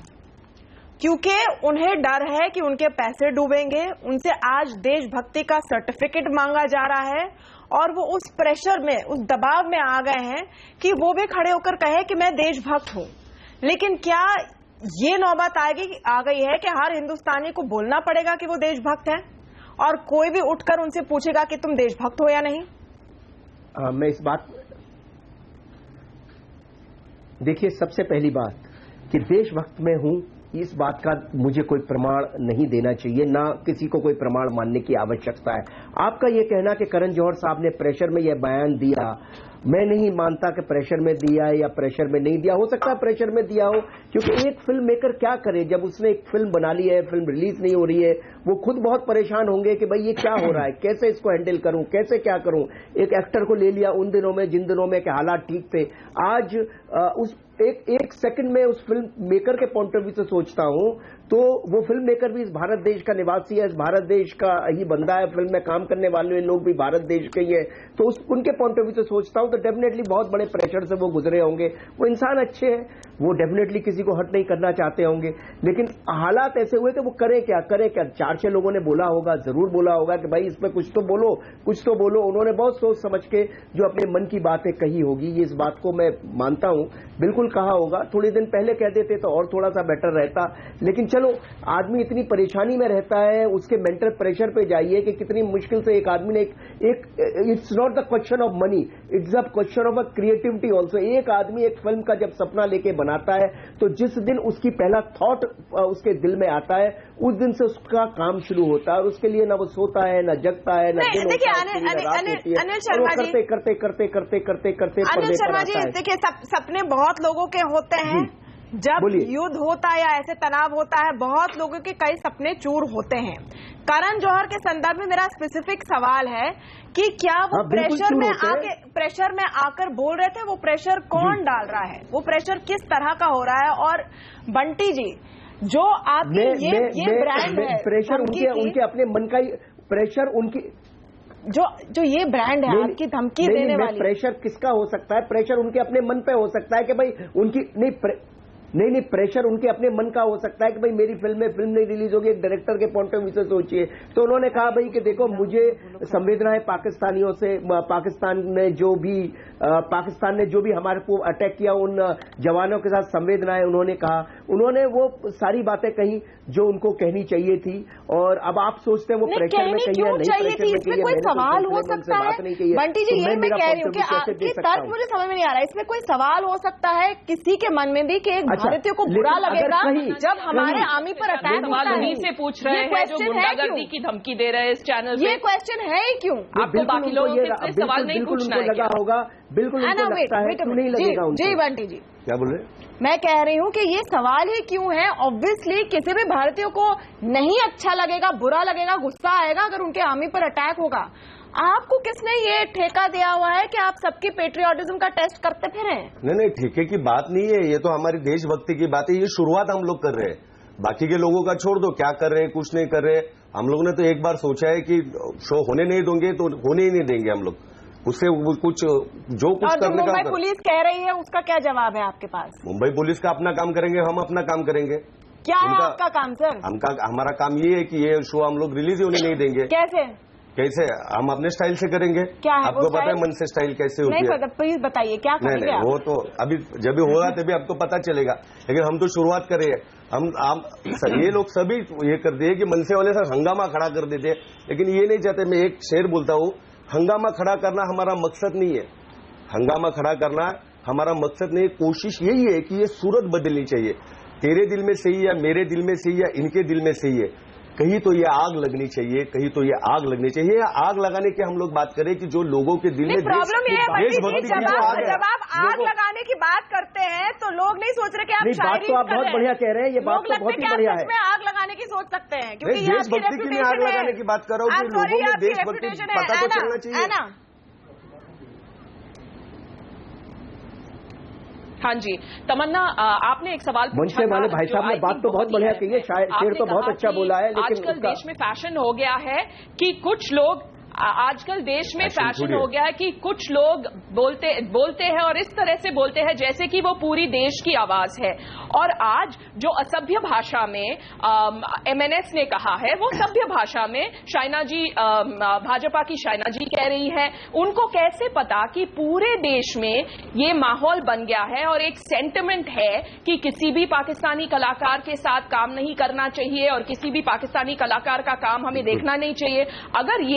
क्योंकि उन्हें डर है कि उनके पैसे डूबेंगे, उनसे आज देशभक्ति का सर्टिफिकेट मांगा जा रहा है और वो उस प्रेशर में, उस दबाव में आ गए हैं कि वो भी खड़े होकर कहे कि मैं देशभक्त हूं। लेकिन क्या ये नौबत आ गई है कि हर हिंदुस्तानी को बोलना पड़ेगा कि वो देशभक्त है और कोई भी उठकर उनसे पूछेगा कि तुम देशभक्त हो या नहीं? मैं इस बात, देखिए, सबसे पहली बात कि देशभक्त में हूं, इस बात का मुझे कोई प्रमाण नहीं देना चाहिए, ना किसी को कोई प्रमाण मानने की आवश्यकता है। आपका यह कहना कि करण जौहर साहब ने प्रेशर में यह बयान दिया, मैं नहीं मानता कि प्रेशर में दिया है या प्रेशर में नहीं दिया। हो सकता है प्रेशर में दिया हो, क्योंकि एक फिल्म मेकर क्या करे, जब उसने एक फिल्म बना ली है, फिल्म रिलीज नहीं हो रही है, वो खुद बहुत परेशान होंगे कि भाई ये क्या हो रहा है, कैसे इसको हैंडल करूं, कैसे क्या करूं। एक एक्टर को ले लिया उन दिनों में, जिन दिनों में के हालात ठीक थे, आज उस एक सेकंड में उस फिल्म मेकर के पॉइंट ऑफ व्यू से सोचता हूं तो वो फिल्म मेकर भी इस भारत देश का निवासी है, इस भारत देश का ही बंदा है, फिल्म में काम करने वाले लोग भी भारत देश के ही है, तो उनके पॉइंट ऑफ व्यू से सोचता हूं तो डेफिनेटली बहुत बड़े प्रेशर से वो गुजरे होंगे। वो इंसान अच्छे हैं, वो डेफिनेटली किसी को हर्ट नहीं करना चाहते होंगे, लेकिन हालात ऐसे हुए कि वो करे क्या। 4-6 लोगों ने बोला होगा, जरूर बोला होगा कि भाई इसमें कुछ तो बोलो, कुछ तो बोलो। उन्होंने बहुत सोच समझ के जो अपने मन की बातें कही होगी, ये इस बात को मैं मानता हूं, बिल्कुल कहा होगा। थोड़े दिन पहले कह देते तो और थोड़ा सा बेटर रहता, लेकिन चलो आदमी इतनी परेशानी में रहता है, उसके मेंटल प्रेशर पे जाइए कि कितनी मुश्किल से एक आदमी ने एक it's not the question of money, it's the question of a creativity also. एक आदमी एक फिल्म का जब सपना लेके बनाता है तो जिस दिन उसकी पहला थॉट उसके दिल में आता है उस दिन से उसका काम शुरू होता है, और उसके लिए ना वो सोता है, ना जगता है, ना दिन होता है, अनिल शर्मा जी, करते अनिल शर्मा जी, देखिए सपने बहुत लोगों के होते हैं, जब युद्ध होता है या ऐसे तनाव होता है बहुत लोगों के कई सपने चूर होते हैं। करण जौहर के संदर्भ में मेरा स्पेसिफिक सवाल है कि क्या वो प्रेशर में आकर बोल रहे थे, वो प्रेशर कौन डाल रहा है, वो प्रेशर किस तरह का हो रहा है? और बंटी जी, जो आपकी ये ब्रांड है, प्रेशर उनके अपने मन का ही प्रेशर, उनकी जो ये ब्रांड है आपकी धमकी देने वाली, प्रेशर किसका हो सकता है? प्रेशर उनके अपने मन पे हो सकता है कि भाई उनकी नहीं, प्रेशर उनके अपने मन का हो सकता है कि भाई मेरी फिल्म नहीं रिलीज होगी। एक डायरेक्टर के पॉइंट ऑफ व्यू से सोचिए, तो उन्होंने कहा भाई कि देखो मुझे संवेदनाएं पाकिस्तानियों से, पाकिस्तान ने जो भी हमारे को अटैक किया उन जवानों के साथ संवेदनाएं उन्होंने कहा, उन्होंने वो सारी बातें कही जो उनको कहनी चाहिए थी। और अब आप सोचते हैं वो प्रेशर में कही या नहीं प्रेशर में कही, कोई सवाल हो सकता है? बंटी जी, ये मैं कह रही हूँ कि तर्क मुझे समझ में नहीं आ रहा है, इसमें कोई सवाल हो सकता है किसी के मन में भी कि एक भारतीय को बुरा लगेगा जब हमारे आर्मी पर अटैक होता है? उन्हीं से पूछ रहे हैं जो गुंडागर्दी की धमकी दे रहे हैं इस चैनल पे। ये क्वेश्चन है ही क्यों? आपको बाकी लोगों से सवाल नहीं पूछना है? लगा होगा, बिल्कुल लगता है, क्यों नहीं लगेगा उनको? जी बंटी जी, क्या बोल रहे? मैं कह रही हूँ कि ये सवाल ही क्यों है? ऑब्वियसली किसी भी भारतीय को नहीं अच्छा लगेगा, बुरा लगेगा, गुस्सा आएगा अगर उनके आर्मी पर अटैक होगा। आपको किसने ये ठेका दिया हुआ है कि आप सबकी पेट्रियोटिज्म का टेस्ट करते फिरें? नहीं, ठेके की बात नहीं है, ये तो हमारी देशभक्ति की बात है। ये शुरुआत हम लोग कर रहे हैं, बाकी के लोगों का छोड़ दो, क्या कर रहे हैं कुछ नहीं कर रहे। हम लोग ने तो एक बार सोचा है कि शो होने नहीं देंगे तो होने ही नहीं देंगे हम लोग, उससे कुछ जो कुछ करने का। मुंबई पुलिस कह रही है उसका क्या जवाब है आपके पास? मुंबई पुलिस का अपना काम करेंगे, हम अपना काम करेंगे। क्या है आपका काम सर? हमारा काम ये है कि ये शो हम लोग रिलीज ही होने नहीं देंगे। कैसे? हम अपने स्टाइल से करेंगे। क्या है आपको पता है मन से स्टाइल कैसे होती है? नहीं पता, प्लीज बताइए क्या करेंगे? नहीं, वो तो अभी जब भी होगा तभी आपको पता चलेगा, लेकिन हम तो शुरुआत कर रहे हैं। ये लोग सभी ये कर दिए कि मनसे वाले सर हंगामा खड़ा कर देते, लेकिन ये नहीं चाहते। मैं एक शेर बोलता हूँ, हंगामा खड़ा करना हमारा मकसद नहीं है, हंगामा खड़ा करना हमारा मकसद नहीं। कोशिश यही है कि ये सूरत बदलनी चाहिए, तेरे दिल में सही या मेरे दिल में सही या इनके दिल में सही है, कहीं तो ये आग लगनी चाहिए, कहीं तो ये आग लगनी चाहिए। आग लगाने की हम लोग बात करें कि जो लोगों के दिल में प्रॉब्लम ये है, जब आप आग लगाने की बात करते हैं तो लोग नहीं सोच रहे कि आप बात तो आप बहुत बढ़िया कह रहे हैं, ये बात तो बहुत ही बढ़िया है। आग लगाने की सोच सकते हैं क्योंकि देशभक्ति की मैं आग लगाने की बात कर रहा हूँ, लोगों में देशभक्ति पता तो चलना चाहिए। हाँ जी, तमन्ना, आपने एक सवाल पूछा वाले भाई साहब ने बात तो बहुत बढ़िया कही है, शेर तो बहुत अच्छा बोला है, लेकिन आजकल देश में फैशन हो गया है कि कुछ लोग आजकल देश में फैशन हो गया है कि कुछ लोग बोलते हैं और इस तरह से बोलते हैं जैसे कि वो पूरी देश की आवाज है। और आज जो असभ्य भाषा में MNS ने कहा है वो सभ्य भाषा में शाइना जी, भाजपा की शाइना जी कह रही है। उनको कैसे पता कि पूरे देश में ये माहौल बन गया है और एक सेंटिमेंट है कि किसी भी पाकिस्तानी कलाकार के साथ काम नहीं करना चाहिए और किसी भी पाकिस्तानी कलाकार का काम हमें देखना नहीं चाहिए। अगर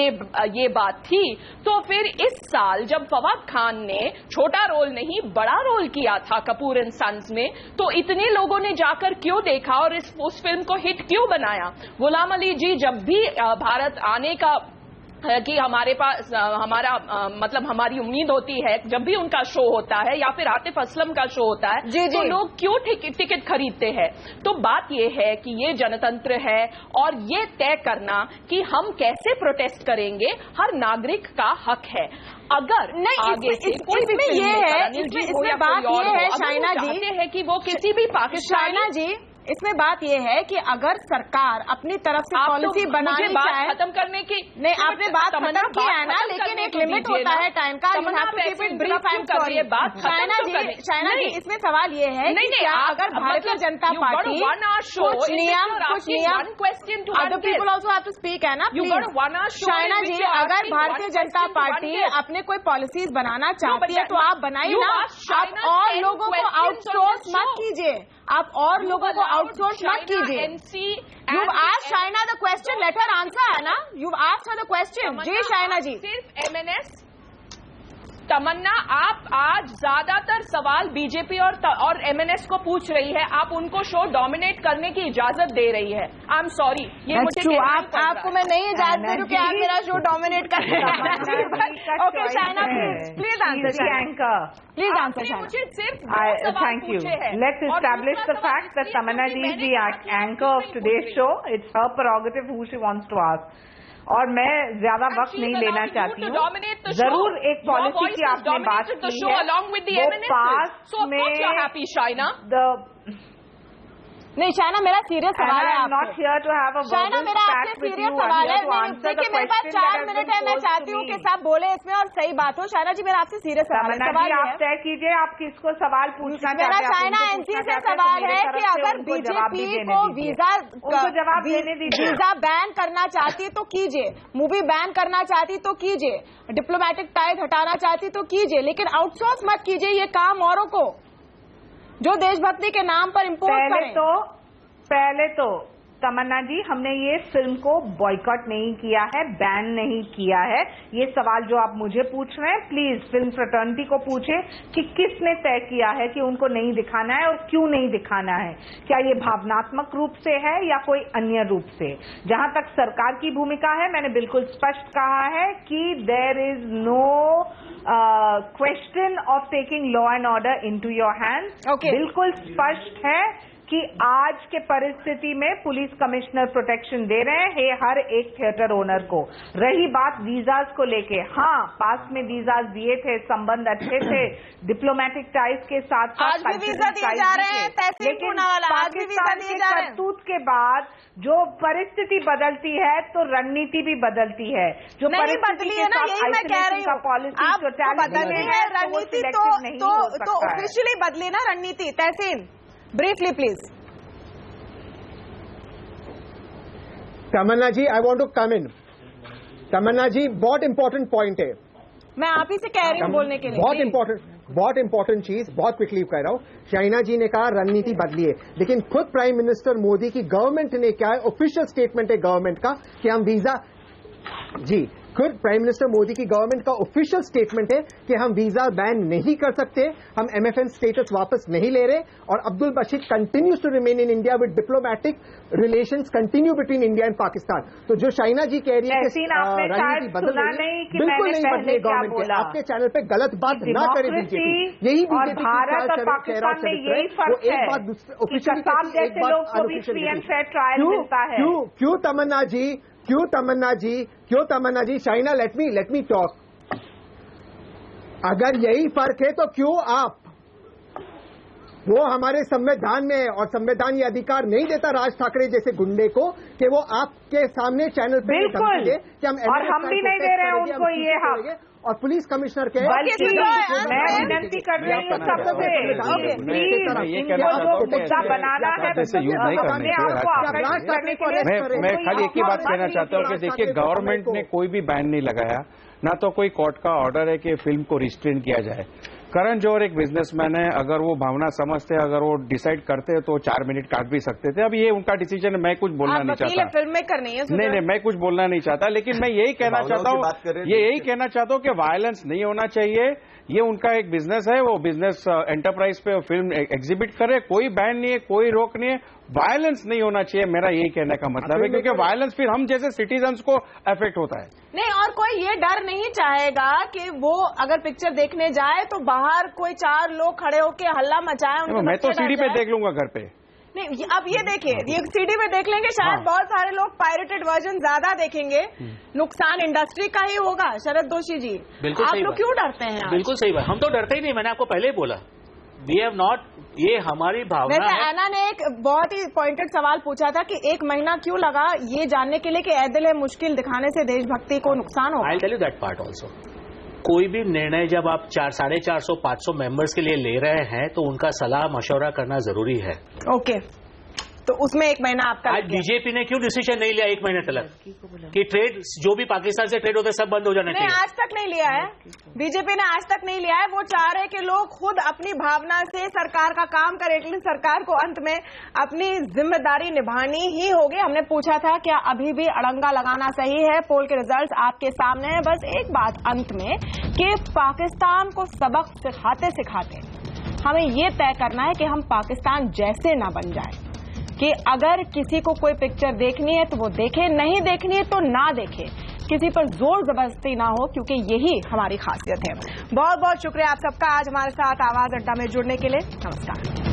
ये बात थी तो फिर इस साल जब फवाद खान ने छोटा रोल नहीं बड़ा रोल किया था कपूर एंड सन्स में, तो इतने लोगों ने जाकर क्यों देखा और उस फिल्म को हिट क्यों बनाया? गुलाम अली जी जब भी भारत आने का कि हमारे पास मतलब हमारी उम्मीद होती है जब भी उनका शो होता है या फिर आतिफ असलम का शो होता है तो लोग क्यों टिकट खरीदते हैं। तो बात यह है कि ये जनतंत्र है और ये तय करना कि हम कैसे प्रोटेस्ट करेंगे हर नागरिक का हक है। अगर नहीं आगे से कोई भी ये है, इसमें बात ये है शाइना जी है कि वो किसी भी पाकिस्तानी इसमें बात यह है कि अगर सरकार अपनी तरफ से पॉलिसी बनानी चाहे, खत्म करने की नहीं, आपने बात खत्म किया है ना, लेकिन एक लिमिट होता है टाइम का। चाइना जी, इसमें सवाल ये है कि क्या अगर भारतीय जनता पार्टी कुछ नियम other people also have to speak है ना, चाइना जी, अगर भारतीय जनता पार्टी अपने कोई पॉलिसीज बनाना चाहती है तो आप बनाइए ना। आप और लोगों को आउटसोर्स मत कीजिए, आप और लोगों को आउटसोर्स मत कीजिए। You've asked China the question, let her answer है ना। You've asked her the question। जी चाइना जी, सिर्फ MNS तमन्ना, आप आज ज्यादातर सवाल बीजेपी और MNS को पूछ रही है, आप उनको शो डोमिनेट करने की इजाजत दे रही है। आई एम सॉरी, ये मुझे आपको मैं नहीं इजाजत दे रही कि आप मेरा शो डोमिनेट कर रहे हैं। Okay China, please answer anchor, please answer. मुझे सिर्फ thank you. Let's establish the fact that Tamanna ji is the anchor of today's show. It's her prerogative who she wants to ask, और मैं ज्यादा वक्त नहीं लेना चाहती हूँ। जरूर एक पॉलिसी की आपने बात की है, वो पास में नहीं चाइना, मेरा सीरियस सवाल है। Not here to have a China, मेरा आपसे सीरियस सवाल है। देखिए मेरे पास 4 मिनट है, मैं चाहती हूँ कि सब बोले इसमें और सही बात हो। चाइना जी, मेरा आपसे सीरियस सवाल है। आप तय कीजिए, आप किसको सवाल पूछना चाहते हैं। मेरा चाइना एनसी से सवाल है कि अगर बीजेपी को वीजा बैन करना चाहती तो कीजिए, मूवी बैन करना चाहती तो कीजिए, डिप्लोमेटिक टाइज हटाना चाहती तो कीजिए, लेकिन आउटसोर्स मत कीजिए ये काम औरों को जो देशभक्ति के नाम पर इम्पोर्ट करें। पहले तो तमन्ना जी, हमने ये फिल्म को बॉयकॉट नहीं किया है, बैन नहीं किया है। ये सवाल जो आप मुझे पूछ रहे हैं, प्लीज फिल्म फ्रेटर्निटी को पूछे कि किसने तय किया है कि उनको नहीं दिखाना है और क्यों नहीं दिखाना है। क्या ये भावनात्मक रूप से है या कोई अन्य रूप से? जहां तक सरकार की भूमिका है, मैंने बिल्कुल स्पष्ट कहा है कि there is no question of taking law and order into your hands. बिल्कुल स्पष्ट है कि आज के परिस्थिति में पुलिस कमिश्नर प्रोटेक्शन दे रहे हैं हर एक थिएटर ओनर को। रही बात वीजाज को लेके, हाँ पास में वीजाज दिए थे, संबंध अच्छे थे, डिप्लोमेटिक टाइज के साथ आज भी वीजा दिए जा रहे हैं, लेकिन पाकिस्तान के करतूत के बाद जो परिस्थिति बदलती है तो रणनीति भी बदलती है। जो बदली है ना, यही मैं कह रही हूँ, पॉलिसी आप बदलनी है रणनीति तो ऑफिशियली बदली ना रणनीति। Tehseen briefly please. Tamanna ji, I want to come in. Tamanna ji, बहुत इंपॉर्टेंट पॉइंट है, मैं आप ही से कह रही हूँ बोलने के लिए। बहुत इंपॉर्टेंट चीज, बहुत क्विकली कह रहा हूँ। चाइना जी ने कहा रणनीति बदली है, लेकिन खुद प्राइम मिनिस्टर मोदी की गवर्नमेंट ने क्या है, ऑफिशियल स्टेटमेंट है गवर्नमेंट का कि हम वीजा, जी खुद प्राइम मिनिस्टर मोदी की गवर्नमेंट का ऑफिशियल स्टेटमेंट है कि हम वीजा बैन नहीं कर सकते, हम MFN स्टेटस वापस नहीं ले रहे, और Abdul Bashir continues to remain in India with diplomatic relations continue between India and Pakistan. तो जो चाइना जी कह रही है कि रणनीति बदल रही है, बिल्कुल नहीं बदली गवर्नमेंट के। आपके चैनल पे गलत बात ना करे बीजेपी, यही बीजेपी भारत और पाकिस्तान में यही फर्क है। एक बात ऑफिशियली, एक बात अनऑफिशियली। क्यों तमन्ना जी, क्यों तमन्ना जी, चाइना लेट मी टॉक। अगर यही फर्क है तो क्यों आप, वो हमारे संविधान में, और संविधान ये अधिकार नहीं देता राज ठाकरे जैसे गुंडे को कि वो आपके सामने चैनल पे बिल्कुल कि हम भी नहीं दे रहे हैं उनको ये हक। और पुलिस कमिश्नर के मैं विनती कर रही हूँ सबसे, प्लीज इनको जो मुद्दा बनाना है अपने आप को आकर्षित करने के लिए। मैं खाली एक ही बात कहना चाहता हूँ कि देखिए, गवर्नमेंट ने कोई भी बैन नहीं लगाया, ना तो कोई कोर्ट का ऑर्डर है कि फिल्म को रिस्ट्रेन किया जाए। करण जौहर एक बिजनेसमैन है, अगर वो भावना समझते, अगर वो डिसाइड करते तो 4 मिनट काट भी सकते थे। अब ये उनका डिसीजन है, मैं कुछ बोलना नहीं चाहता। फिल्म मेकर नहीं है, नहीं, मैं कुछ बोलना नहीं चाहता, लेकिन मैं यही कहना चाहता हूँ कि वायलेंस नहीं होना चाहिए। ये उनका एक बिजनेस है, वो बिजनेस एंटरप्राइज पे फिल्म एग्जिबिट करे, कोई बैन नहीं है, कोई रोक नहीं है, वायलेंस नहीं होना चाहिए, मेरा यही कहने का मतलब है, क्योंकि वायलेंस फिर हम जैसे सिटीजन्स को अफेक्ट होता है। नहीं, और कोई ये डर नहीं चाहेगा कि वो अगर पिक्चर देखने जाए तो बाहर कोई 4 लोग खड़े होकर हल्ला मचाए। मैं तो सीढ़ी पे देख लूंगा घर पे। नहीं, अब ये देखिए, ये सीडी पे देख लेंगे, शायद बहुत सारे लोग पायरेटेड वर्जन ज्यादा देखेंगे, नुकसान इंडस्ट्री का ही होगा। शरद दोषी जी, आप लोग क्यों डरते हैं? बिल्कुल सही बात, हम तो डरते ही नहीं, मैंने आपको पहले ही बोला। वी हैव नॉट, ये हमारी भावना वैसे है। ऐना ने एक बहुत ही पॉइंटेड सवाल पूछा था कि 1 महीना क्यों लगा ये जानने के लिए कि ऐदिल है मुश्किल दिखाने से देशभक्ति को नुकसान होगा। I tell you that part also. कोई भी निर्णय जब आप 450-500 मेंबर्स के लिए ले रहे हैं तो उनका सलाह मशवरा करना जरूरी है। ओके, तो उसमें 1 महीना आपका आज बीजेपी ने क्यों डिसीजन नहीं लिया 1 महीने तक कि ट्रेड जो भी पाकिस्तान से ट्रेड होते सब बंद हो जाना चाहिए? नहीं, आज तक नहीं लिया है। बीजेपी ने आज तक नहीं लिया है। वो चाह रहे कि लोग खुद अपनी भावना से सरकार का काम करें, लेकिन सरकार को अंत में अपनी जिम्मेदारी निभानी ही होगी। हमने पूछा था क्या अभी भी अड़ंगा लगाना सही है? पोल के रिजल्ट्स आपके सामने है। बस एक बात अंत में कि पाकिस्तान को सबक सिखाते सिखाते हमें ये तय करना है कि हम पाकिस्तान जैसे ना बन जाए, कि अगर किसी को कोई पिक्चर देखनी है तो वो देखे, नहीं देखनी है तो ना देखे, किसी पर जोर जबरदस्ती ना हो, क्योंकि यही हमारी खासियत है। बहुत बहुत शुक्रिया आप सबका आज हमारे साथ आवाज अड्डा में जुड़ने के लिए। नमस्कार।